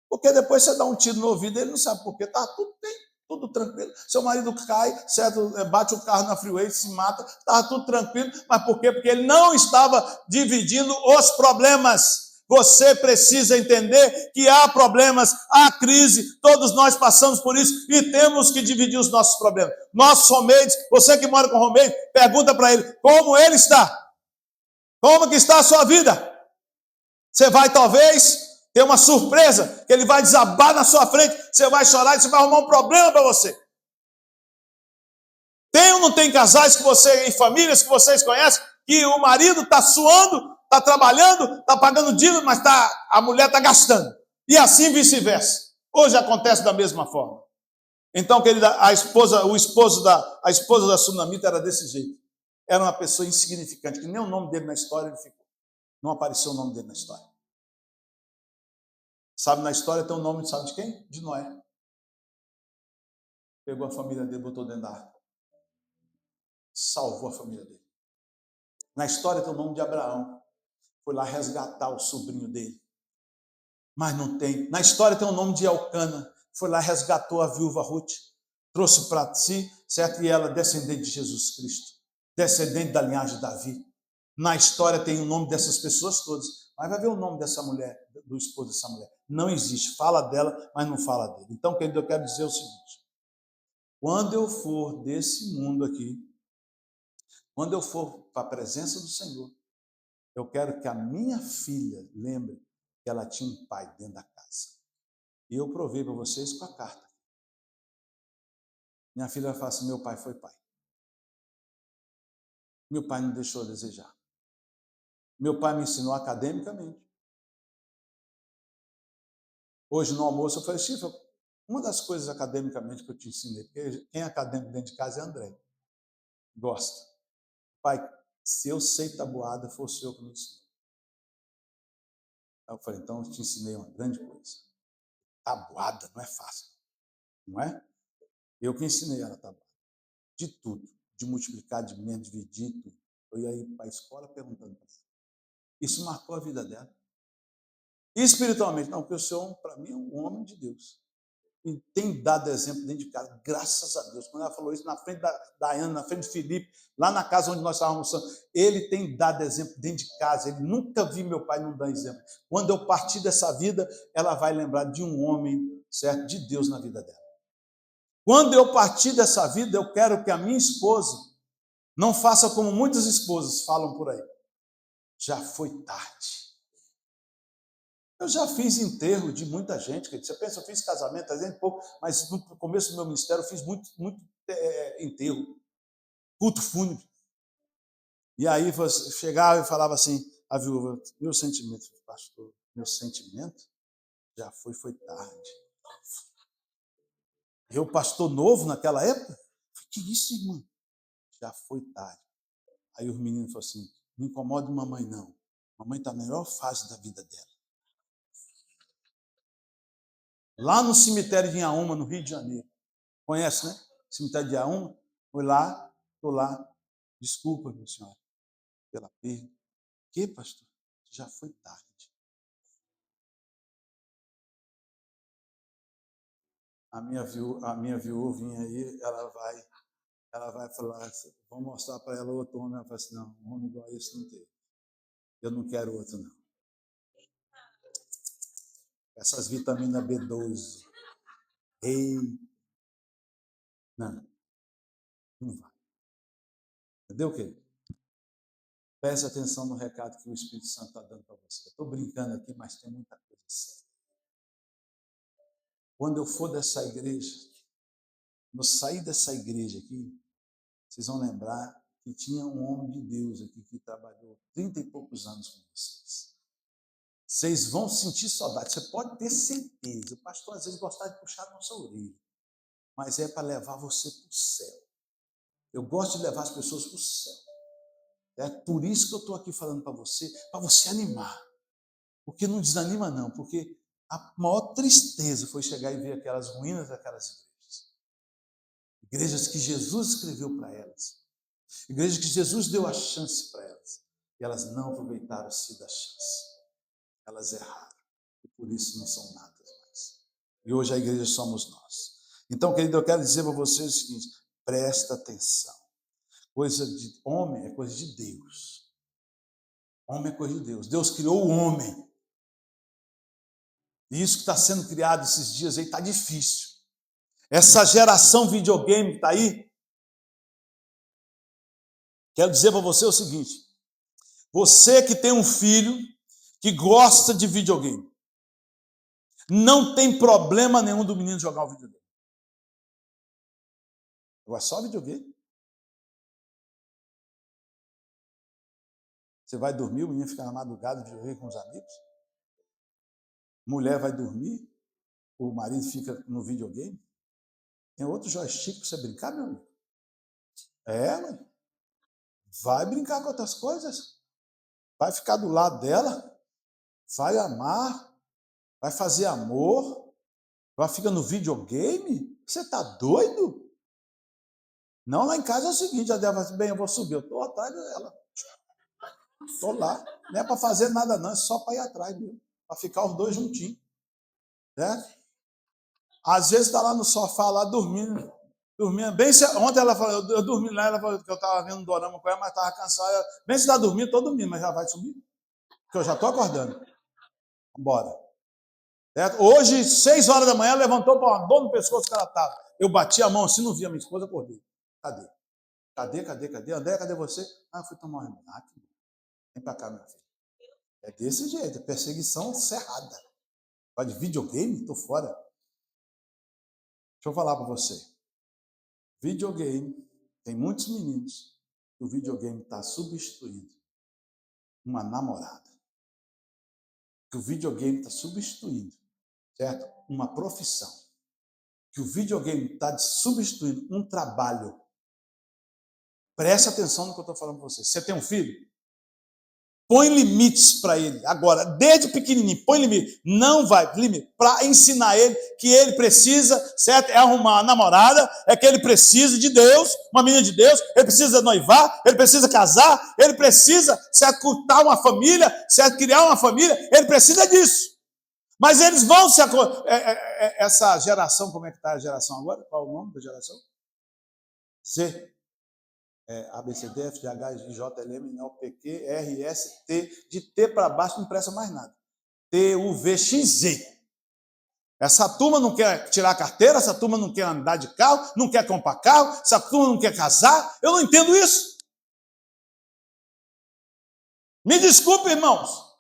Porque depois você dá um tiro no ouvido e ele não sabe por quê. Está tudo bem, tudo tranquilo. Seu marido cai, certo? Bate o carro na freeway, se mata, estava tudo tranquilo. Mas por quê? Porque ele não estava dividindo os problemas. Você precisa entender que há problemas, há crise, todos nós passamos por isso e temos que dividir os nossos problemas. Nossos roommates, você que mora com roommate, pergunta para ele como ele está. Como que está a sua vida? Você vai talvez ter uma surpresa, que ele vai desabar na sua frente, você vai chorar e você vai arrumar um problema para você. Tem ou não tem casais que você, e famílias que vocês conhecem, que o marido está suando, está trabalhando, está pagando dívida, mas a mulher está gastando. E assim vice-versa. Hoje acontece da mesma forma. Então, querida, a esposa da Sunamita era desse jeito. Era uma pessoa insignificante, que nem o nome dele na história ele ficou. Não apareceu o nome dele na história. Sabe, na história tem o nome, sabe de quem? De Noé. Pegou a família dele, botou dentro da arca. Salvou a família dele. Na história tem o nome de Abraão. Foi lá resgatar o sobrinho dele. Mas não tem. Na história tem o nome de Elcana. Foi lá, resgatou a viúva Ruth. Trouxe para si, certo? E ela, descendente de Jesus Cristo. Descendente da linhagem de Davi. Na história tem o nome dessas pessoas todas. Mas vai ver o nome dessa mulher, do esposo dessa mulher. Não existe. Fala dela, mas não fala dele. Então, querido, eu quero dizer o seguinte. Quando eu for desse mundo aqui, quando eu for para a presença do Senhor, eu quero que a minha filha lembre que ela tinha um pai dentro da casa. E eu provei para vocês com a carta. Minha filha vai falar assim, meu pai foi pai. Meu pai não deixou a desejar. Meu pai me ensinou academicamente. Hoje no almoço eu falei, Chifre, uma das coisas academicamente que eu te ensinei, porque quem é acadêmico dentro de casa é André. Gosta. Pai, se eu sei tabuada, fosse eu que me ensinou. Aí eu falei, então eu te ensinei uma grande coisa. Tabuada não é fácil, não é? Eu que ensinei ela a tabuada. De tudo. De multiplicar, de menos, dividir, tudo. Eu ia ir para a escola perguntando para ela. Isso marcou a vida dela. E espiritualmente, não, porque o senhor, para mim, é um homem de Deus. E tem dado exemplo dentro de casa, graças a Deus. Quando ela falou isso na frente da Ana, na frente de Felipe, lá na casa onde nós estávamos almoçando, ele tem dado exemplo dentro de casa. Ele nunca viu meu pai não dar exemplo. Quando eu partir dessa vida, ela vai lembrar de um homem, certo, de Deus na vida dela. Quando eu partir dessa vida, eu quero que a minha esposa não faça como muitas esposas falam por aí. Já foi tarde. Eu já fiz enterro de muita gente. Você pensa, eu fiz casamento, pouco, mas no começo do meu ministério eu fiz muito enterro, culto fúnebre. E aí você chegava e falava assim, a viúva, meu sentimento, pastor, meu sentimento já foi tarde. Eu, pastor novo naquela época, que isso, irmã? Já foi tarde. Aí os meninos falaram assim, não incomode mamãe não. Mamãe está na melhor fase da vida dela. Lá no cemitério de Inhaúma, no Rio de Janeiro. Conhece, né? Cemitério de Inhaúma. Fui lá, estou lá. Desculpa, minha senhora, pela perda. Que, pastor? Já foi tarde. A minha viúvinha aí, ela vai falar, vou mostrar para ela outro homem. Ela fala assim, não, um homem igual a esse não tem. Eu não quero outro, não. Essas vitaminas B12. Ei, não vai. Entendeu, querido? Preste atenção no recado que o Espírito Santo está dando para você. Estou brincando aqui, mas tem muita coisa séria. Quando eu for dessa igreja, quando eu sair dessa igreja aqui, vocês vão lembrar que tinha um homem de Deus aqui que trabalhou 30 e poucos anos com vocês. Vocês vão sentir saudade, você pode ter certeza. O pastor às vezes gostava de puxar a nossa orelha, mas é para levar você para o céu. Eu gosto de levar as pessoas para o céu. É por isso que eu estou aqui falando para você animar. Porque não desanima não, porque a maior tristeza foi chegar e ver aquelas ruínas daquelas igrejas. Igrejas que Jesus escreveu para elas. Igrejas que Jesus deu a chance para elas. E elas não aproveitaram-se da chance. Elas erraram. E por isso não são nada mais. E hoje a igreja somos nós. Então, querido, eu quero dizer para você o seguinte: presta atenção. Coisa de homem é coisa de Deus. Homem é coisa de Deus. Deus criou o homem. E isso que está sendo criado esses dias aí está difícil. Essa geração videogame que está aí, quero dizer para você o seguinte: você que tem um filho que gosta de videogame, não tem problema nenhum do menino jogar o videogame. Agora, só videogame. Você vai dormir, o menino fica na madrugada videogame com os amigos. Mulher vai dormir, o marido fica no videogame. Tem outro joystick para você brincar, meu amigo? Mãe. Vai brincar com outras coisas. Vai ficar do lado dela. Vai amar. Vai fazer amor. Vai ficar no videogame. Você está doido? Não, lá em casa é o seguinte, a Débora fala assim, bem, eu vou subir. Eu estou atrás dela. Estou lá. Não é para fazer nada não, é só para ir atrás mesmo. Para ficar os dois juntinhos. Né? Às vezes está lá no sofá, lá dormindo. Bem, ontem ela falou, eu dormi lá, ela falou que eu estava vendo um dorama com ela, mas estava cansada. Bem, se está dormindo, estou dormindo, mas já vai subir. Porque eu já estou acordando. Bora. Hoje, 6 horas da manhã, levantou para uma dor no pescoço que ela estava. Eu bati a mão assim, não vi a minha esposa, acordei. Cadê? André, cadê você? Eu fui tomar um remédio. Vem para cá, minha filha. É desse jeito, é perseguição cerrada. Vai de videogame? Estou fora. Deixa eu falar para você. Videogame, tem muitos meninos que o videogame está substituindo uma namorada. Que o videogame está substituindo, certo? Uma profissão. Que o videogame está substituindo um trabalho. Preste atenção no que eu estou falando para você. Você tem um filho? Põe limites para ele. Agora, desde pequenininho, põe limite. Não vai, limite. Para ensinar ele que ele precisa, certo? É arrumar uma namorada, é que ele precisa de Deus, uma menina de Deus, ele precisa noivar, ele precisa casar, ele precisa, certo? Cultar uma família, certo? Criar uma família, ele precisa disso. Mas eles vão se... Essa geração, como é que está a geração agora? Qual é o nome da geração? Z. A, B, C, D, F, G, H, I, J, L, M, N, O, P, Q, R, S, T. De T para baixo não presta mais nada. T, U, V, X, Z. Essa turma não quer tirar a carteira, essa turma não quer andar de carro, não quer comprar carro, essa turma não quer casar. Eu não entendo isso. Me desculpe, irmãos.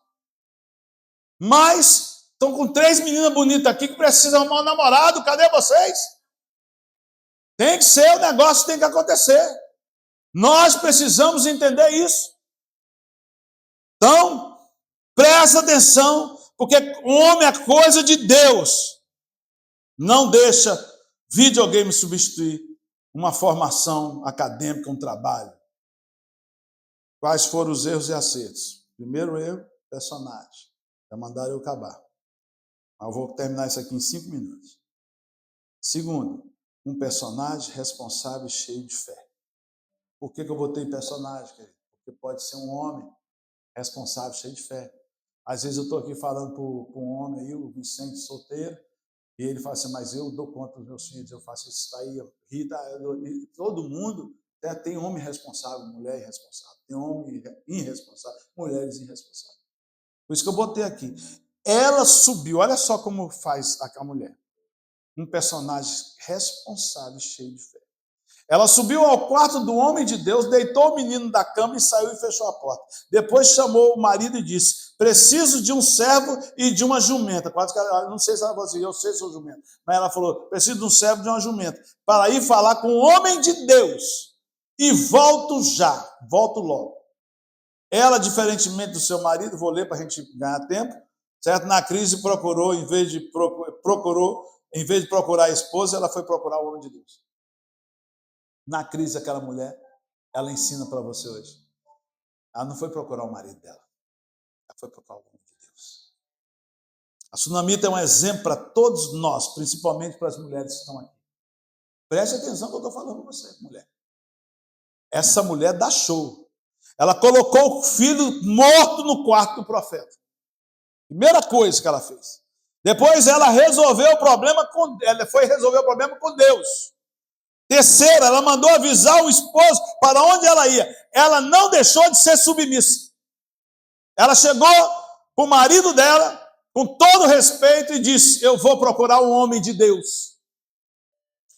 Mas estão com 3 meninas bonitas aqui que precisam arrumar um namorado. Cadê vocês? Tem que ser, o negócio tem que acontecer. Nós precisamos entender isso. Então, presta atenção, porque o homem é coisa de Deus. Não deixa videogame substituir uma formação acadêmica, um trabalho. Quais foram os erros e acertos? Primeiro erro, personagem. Já mandaram eu acabar. Mas eu vou terminar isso aqui em 5 minutos. Segundo, um personagem responsável e cheio de fé. Por que eu botei personagem, querido? Porque pode ser um homem responsável, cheio de fé. Às vezes eu estou aqui falando para um homem aí, o Vicente solteiro, e ele fala assim, mas eu dou conta dos meus filhos, eu faço isso aí, Rita, todo mundo tem homem responsável, mulher irresponsável, tem homem irresponsável, mulheres irresponsáveis. Por isso que eu botei aqui. Ela subiu, olha só como faz a mulher. Um personagem responsável, cheio de fé. Ela subiu ao quarto do homem de Deus, deitou o menino da cama e saiu e fechou a porta. Depois chamou o marido e disse: preciso de um servo e de uma jumenta. Quase que ela, não sei se ela falou assim, eu sei sou jumenta. Mas ela falou: preciso de um servo e de uma jumenta, para ir falar com o homem de Deus. E volto já, volto logo. Ela, diferentemente do seu marido, vou ler para a gente ganhar tempo, certo? Na crise procurou, em vez de procurar a esposa, ela foi procurar o homem de Deus. Na crise, aquela mulher, ela ensina para você hoje. Ela não foi procurar o marido dela. Ela foi procurar o homem de Deus. A Sunamita é um exemplo para todos nós, principalmente para as mulheres que estão aqui. Preste atenção no que eu estou falando com você, mulher. Essa mulher dá show. Ela colocou o filho morto no quarto do profeta. Primeira coisa que ela fez. Depois ela resolveu o problema com Deus. Terceira, ela mandou avisar o esposo para onde ela ia. Ela não deixou de ser submissa. Ela chegou para o marido dela, com todo respeito, e disse: eu vou procurar um homem de Deus.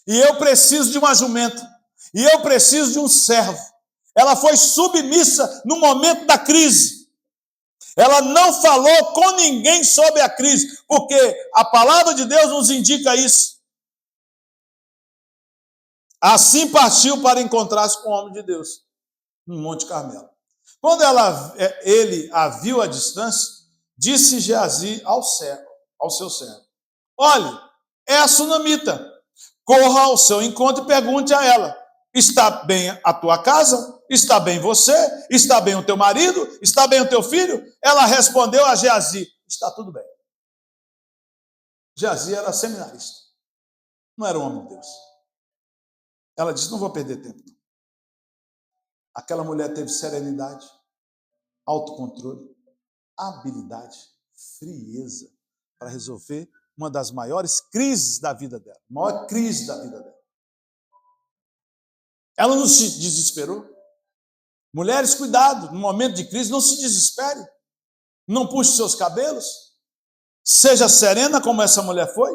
E eu preciso de uma jumenta. E eu preciso de um servo. Ela foi submissa no momento da crise. Ela não falou com ninguém sobre a crise, porque a palavra de Deus nos indica isso. Assim partiu para encontrar-se com o homem de Deus, no Monte Carmelo. Quando ele a viu à distância, disse Geazi ao seu servo: olhe, é a Sunamita. Corra ao seu encontro e pergunte a ela: está bem a tua casa? Está bem você? Está bem o teu marido? Está bem o teu filho? Ela respondeu a Geazi: está tudo bem. Geazi era seminarista, não era um homem de Deus. Ela disse: não vou perder tempo. Aquela mulher teve serenidade, autocontrole, habilidade, frieza para resolver uma das maiores crises da vida dela. A maior crise da vida dela. Ela não se desesperou. Mulheres, cuidado, no momento de crise, não se desespere. Não puxe seus cabelos. Seja serena como essa mulher foi.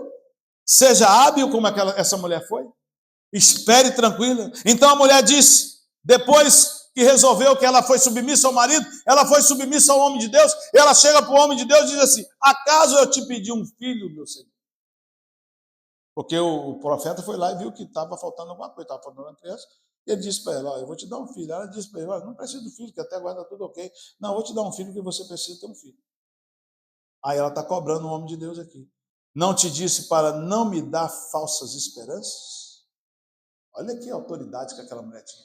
Seja hábil como essa mulher foi. Espere tranquila. Então a mulher disse, depois que resolveu que ela foi submissa ao marido, ela foi submissa ao homem de Deus, ela chega para o homem de Deus e diz assim: acaso eu te pedi um filho, meu Senhor? Porque o profeta foi lá e viu que estava faltando alguma coisa, estava faltando uma criança, e ele disse para ela: eu vou te dar um filho. Ela disse para ele: não preciso do filho, que até agora está tudo ok. Não, eu vou te dar um filho, porque você precisa ter um filho. Aí ela está cobrando o homem de Deus aqui. Não te disse para não me dar falsas esperanças? Olha que autoridade que aquela mulher tinha.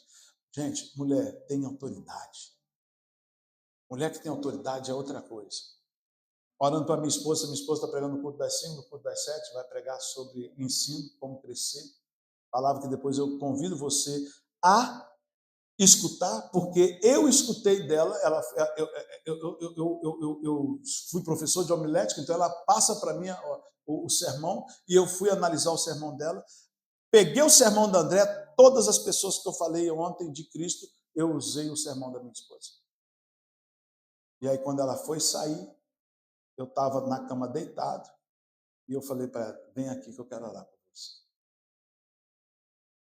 Gente, mulher tem autoridade. Mulher que tem autoridade é outra coisa. Orando para minha esposa está pregando no culto das 5, no culto das 7, vai pregar sobre ensino, como crescer. Palavra que depois eu convido você a escutar, porque eu escutei dela, eu fui professor de homilética, então ela passa para mim o sermão, e eu fui analisar o sermão dela. Peguei o sermão da André, todas as pessoas que eu falei ontem de Cristo, eu usei o sermão da minha esposa. E aí, quando ela foi sair, eu estava na cama deitado, e eu falei para ela: vem aqui que eu quero orar por você.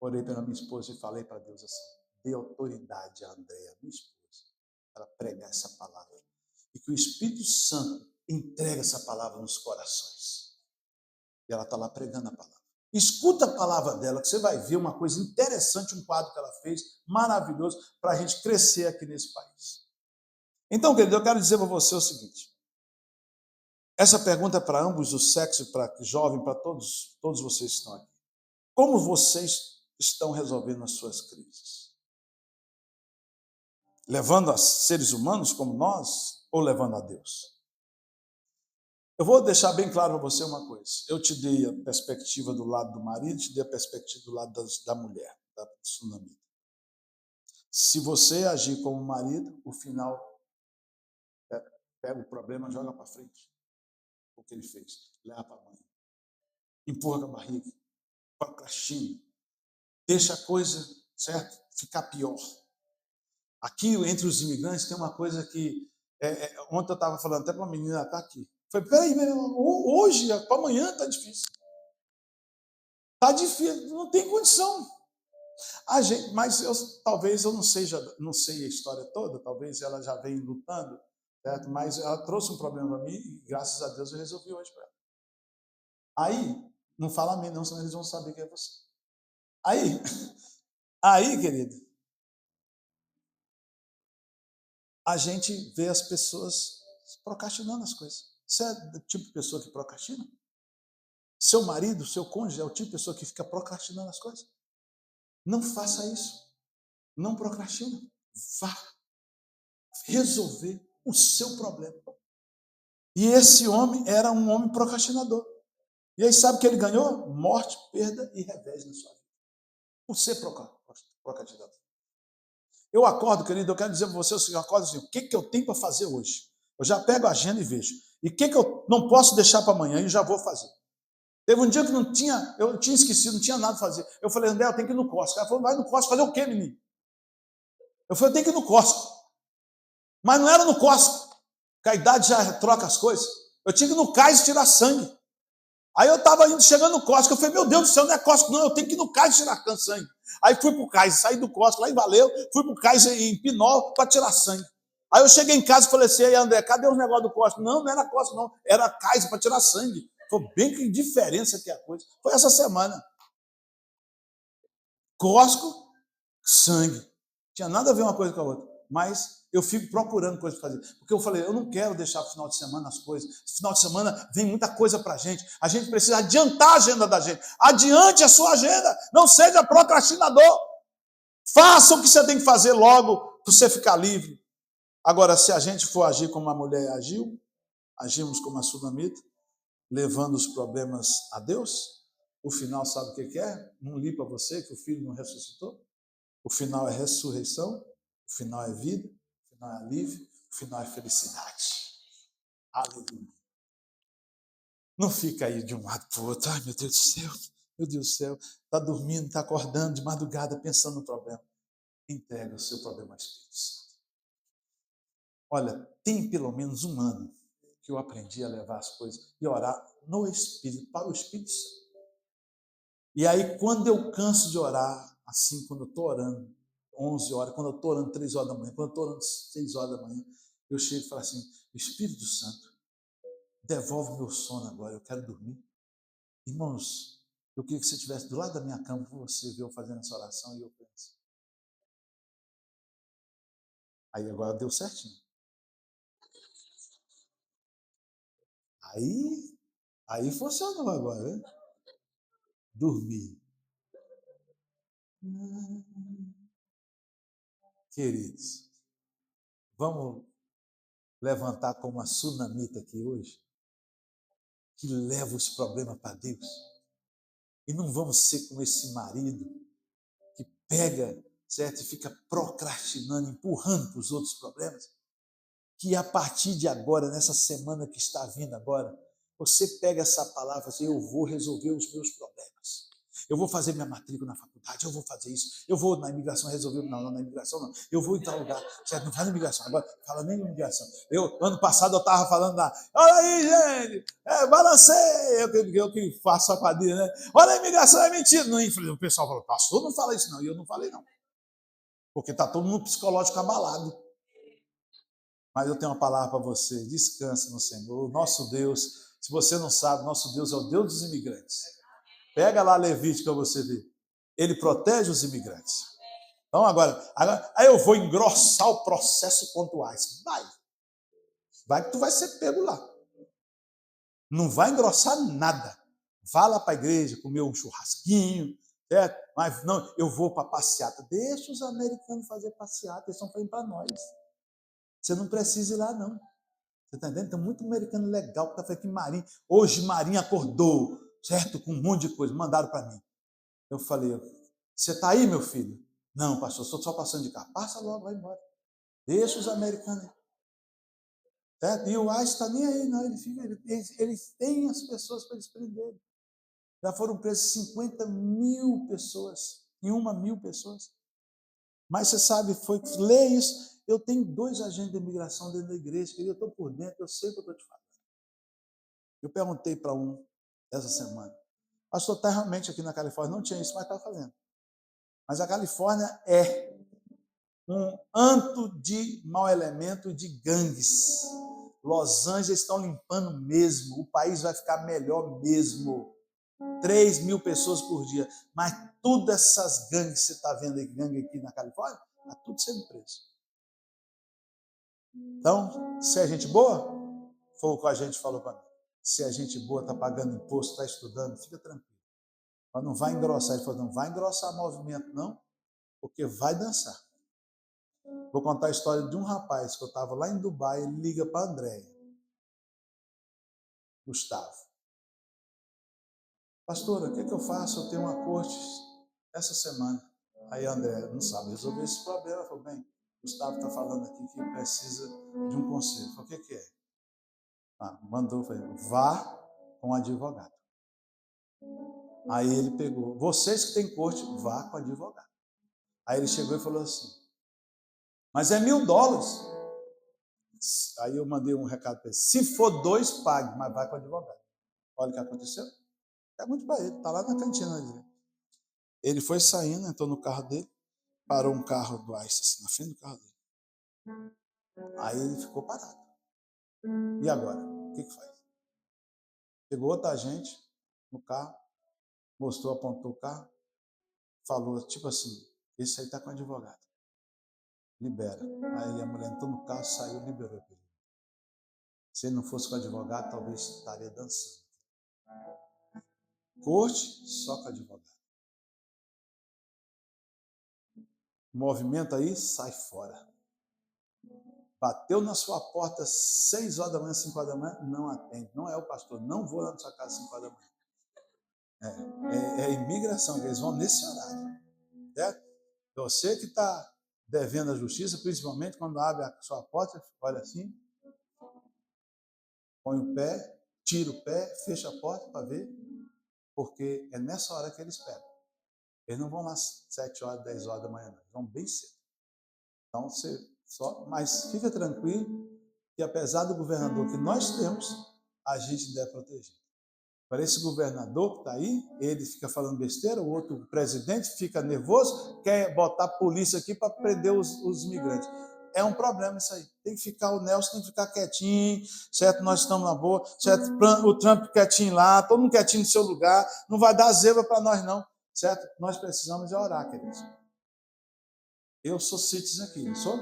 Orei pela minha esposa e falei para Deus assim: dê autoridade a Andréa, minha esposa, para pregar essa palavra. E que o Espírito Santo entregue essa palavra nos corações. E ela está lá pregando a palavra. Escuta a palavra dela, que você vai ver uma coisa interessante, um quadro que ela fez, maravilhoso, para a gente crescer aqui nesse país. Então, querido, eu quero dizer para você o seguinte: essa pergunta é para ambos os sexos, para jovem, para todos vocês que estão aqui. Como vocês estão resolvendo as suas crises? Levando a seres humanos como nós ou levando a Deus? Eu vou deixar bem claro para você uma coisa. Eu te dei a perspectiva do lado do marido, te dei a perspectiva do lado da mulher, da Sunamita. Se você agir como marido, o final pega o problema, joga para frente. O que ele fez? Leva para a mãe. Empurra com a barriga. Procrastina. Deixa a coisa, certo, ficar pior. Aqui, entre os imigrantes, tem uma coisa que... ontem eu estava falando até para uma menina, está aqui. Falei: peraí, hoje, para amanhã está difícil. Está difícil, não tem condição. Mas talvez eu não sei a história toda, talvez ela já vem lutando, certo? Mas ela trouxe um problema para mim e graças a Deus eu resolvi hoje para ela. Aí, não fala a mim não, senão eles vão saber que é você. Aí, aí, querido, a gente vê as pessoas procrastinando as coisas. Você é do tipo de pessoa que procrastina? Seu marido, seu cônjuge é o tipo de pessoa que fica procrastinando as coisas? Não faça isso. Não procrastina. Vá resolver o seu problema. E esse homem era um homem procrastinador. E aí sabe o que ele ganhou? Morte, perda e revés na sua vida. Por ser procrastinador. Eu acordo, querido, eu quero dizer para você o seguinte, eu acordo assim, o que eu tenho para fazer hoje? Eu já pego a agenda e vejo. E o que eu não posso deixar para amanhã e já vou fazer. Teve um dia que eu tinha esquecido, não tinha nada para fazer. Eu falei, André, eu tenho que ir no Costco. O cara falou, vai no Costco fazer o quê, menino? Eu falei, eu tenho que ir no Costco. Mas não era no Costco, que a idade já troca as coisas. Eu tinha que ir no cais tirar sangue. Aí eu estava chegando no Costco, eu falei, meu Deus do céu, não é Costco, não, eu tenho que ir no cais tirar sangue. Aí fui para o cais, saí do Costco lá em Valeu, fui para o cais em Pinol para tirar sangue. Aí eu cheguei em casa e falei assim, aí André, cadê os negócios do Costco? Não, não era Costco, não, era cais para tirar sangue. Foi bem que diferença que é a coisa. Foi essa semana. Costco, sangue. Tinha nada a ver uma coisa com a outra. Mas eu fico procurando coisa para fazer. Porque eu falei, eu não quero deixar para o final de semana as coisas. Final de semana vem muita coisa para a gente. A gente precisa adiantar a agenda da gente. Adiante a sua agenda. Não seja procrastinador. Faça o que você tem que fazer logo para você ficar livre. Agora, se a gente for agir como a mulher agiu, agimos como a sunamita, levando os problemas a Deus, o final sabe o que é? Não li para você que o filho não ressuscitou? O final é ressurreição, o final é vida, o final é alívio, o final é felicidade. Aleluia. Não fica aí de um lado para o outro. Ai, meu Deus do céu, meu Deus do céu. Está dormindo, está acordando de madrugada pensando no problema. Entrega o seu problema ao Espírito Santo. Olha, tem pelo menos um ano que eu aprendi a levar as coisas e orar no Espírito, para o Espírito Santo. E aí, quando eu canso de orar, assim, quando eu estou orando, 11 horas, quando eu estou orando 3 horas da manhã, quando eu estou orando 6 horas da manhã, eu chego e falo assim, Espírito Santo, devolve meu sono agora, eu quero dormir. Irmãos, eu queria que você estivesse do lado da minha cama para você ver eu fazendo essa oração e eu penso. Aí agora deu certinho. Aí funcionou agora, né? Dormir. Queridos, vamos levantar como a sunamita aqui hoje, que leva os problemas para Deus. E não vamos ser como esse marido que pega, certo, e fica procrastinando, empurrando para os outros problemas. Que a partir de agora, nessa semana que está vindo agora, você pega essa palavra e diz, eu vou resolver os meus problemas. Eu vou fazer minha matrícula na faculdade, eu vou fazer isso, eu vou na imigração resolver, não, na imigração não, eu vou em tal lugar, certo? Não faz na imigração, agora fala nem na imigração. Ano passado eu estava falando lá, olha aí, gente, balancei, eu que faço a quadrilha, né? Olha a imigração, é mentira. Não, o pessoal falou, pastor, não fala isso não, e eu não falei não, porque está todo mundo psicológico abalado. Mas eu tenho uma palavra para você, descanse no Senhor. O nosso Deus, se você não sabe, nosso Deus é o Deus dos imigrantes. Pega lá Levítico para você ver. Ele protege os imigrantes. Então agora aí eu vou engrossar o processo pontuais. Vai que tu vai ser pego lá. Não vai engrossar nada. Vá lá para a igreja, comer um churrasquinho, certo? Mas não, eu vou para passeata. Deixa os americanos fazer passeata, eles estão fazendo para nós. Você não precisa ir lá, não. Você está entendendo? Tem muito americano legal que está falando que Marinho. Hoje Marinho acordou, certo? Com um monte de coisa. Mandaram para mim. Eu falei, você está aí, meu filho? Não, pastor, estou só passando de carro. Passa logo, vai embora. Deixa os americanos aí. Certo? E o ICE está nem aí, não. Eles têm as pessoas para eles prenderem. Já foram presas 50.000 pessoas. Em 1.000 pessoas. Mas você sabe, lê isso. Eu tenho 2 agentes de imigração dentro da igreja, eu estou por dentro, eu sei o que eu estou te falando. Eu perguntei para um essa semana, pastor, está realmente aqui na Califórnia? Não tinha isso, mas está fazendo. Mas a Califórnia é um anto de mau elemento de gangues. Los Angeles estão limpando mesmo, o país vai ficar melhor mesmo. 3.000 pessoas por dia. Mas todas essas gangues que você está vendo aí, gangue aqui na Califórnia, está tudo sendo preso. Então, se é gente boa, foi o que a gente falou para mim. Se é gente boa, está pagando imposto, está estudando, fica tranquilo. Mas não vai engrossar. Ele falou, não vai engrossar movimento não, porque vai dançar. Vou contar a história de um rapaz que eu estava lá em Dubai, ele liga para a Andréia. Gustavo. Pastora, o que eu faço? Eu tenho uma corte essa semana. Aí a Andréia não sabe resolver esse problema. Ela falou, bem, Gustavo está falando aqui que precisa de um conselho. Eu falei, o que é? Mandou, falei, vá com o advogado. Aí ele pegou, vocês que têm corte, vá com o advogado. Aí ele chegou e falou assim, mas é $1.000. Aí eu mandei um recado para ele, se for 2, pague, mas vai com o advogado. Olha o que aconteceu. É muito para ele, está lá na cantina dele. Ele foi saindo, entrou no carro dele, parou um carro do ISIS na frente do carro dele. Aí ele ficou parado. E agora? O que faz? Pegou outra gente no carro, mostrou, apontou o carro, falou, tipo assim, esse aí está com advogado. Libera. Aí a mulher entrou no carro, saiu, liberou ele. Se ele não fosse com advogado, talvez estaria dançando. Corte, só com advogado. Movimento aí, sai fora. Bateu na sua porta 6 horas da manhã, 5 horas da manhã, não atende. Não é o pastor, não vou lá na sua casa 5 horas da manhã. É imigração, que eles vão nesse horário. Certo? Você que está devendo a justiça, principalmente quando abre a sua porta, olha assim, põe o pé, tira o pé, fecha a porta para ver, porque é nessa hora que eles pegam. Eles não vão lá 7 horas, 10 horas da manhã, não. Eles vão bem cedo. Então, mas fica tranquilo que apesar do governador que nós temos, a gente deve proteger. Para esse governador que está aí, ele fica falando besteira, o outro o presidente fica nervoso, quer botar polícia aqui para prender os imigrantes. É um problema isso aí. Tem que ficar, o Nelson tem que ficar quietinho, certo? Nós estamos na boa, certo? O Trump quietinho lá, todo mundo quietinho no seu lugar, não vai dar zebra para nós não, certo? Nós precisamos de orar, queridos. Eu sou citizen aqui, não sou?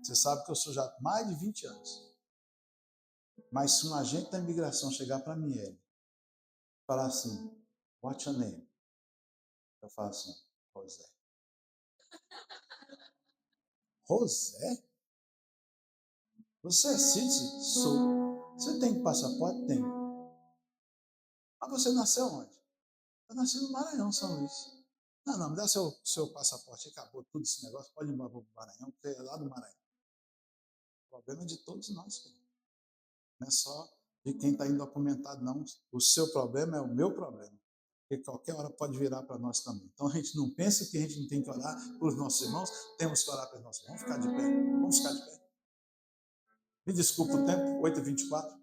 Você sabe que eu sou já há mais de 20 anos. Mas se um agente da imigração chegar para mim, ele falar assim, what's your name? Eu falo assim, José. José? Você é citizen? Sou. Você tem passaporte? Tem. Mas você nasceu onde? Eu nasci no Maranhão, São Luís. Não, me dá seu passaporte. Acabou tudo esse negócio. Pode ir embora para o Maranhão, porque é lá do Maranhão. O problema é de todos nós, querido. Não é só de quem está indocumentado, não. O seu problema é o meu problema. Porque qualquer hora pode virar para nós também. Então a gente não pensa que a gente não tem que orar pelos nossos irmãos, temos que orar pelos nossos irmãos. Vamos ficar de pé. Vamos ficar de pé. Me desculpa o tempo, 8h24.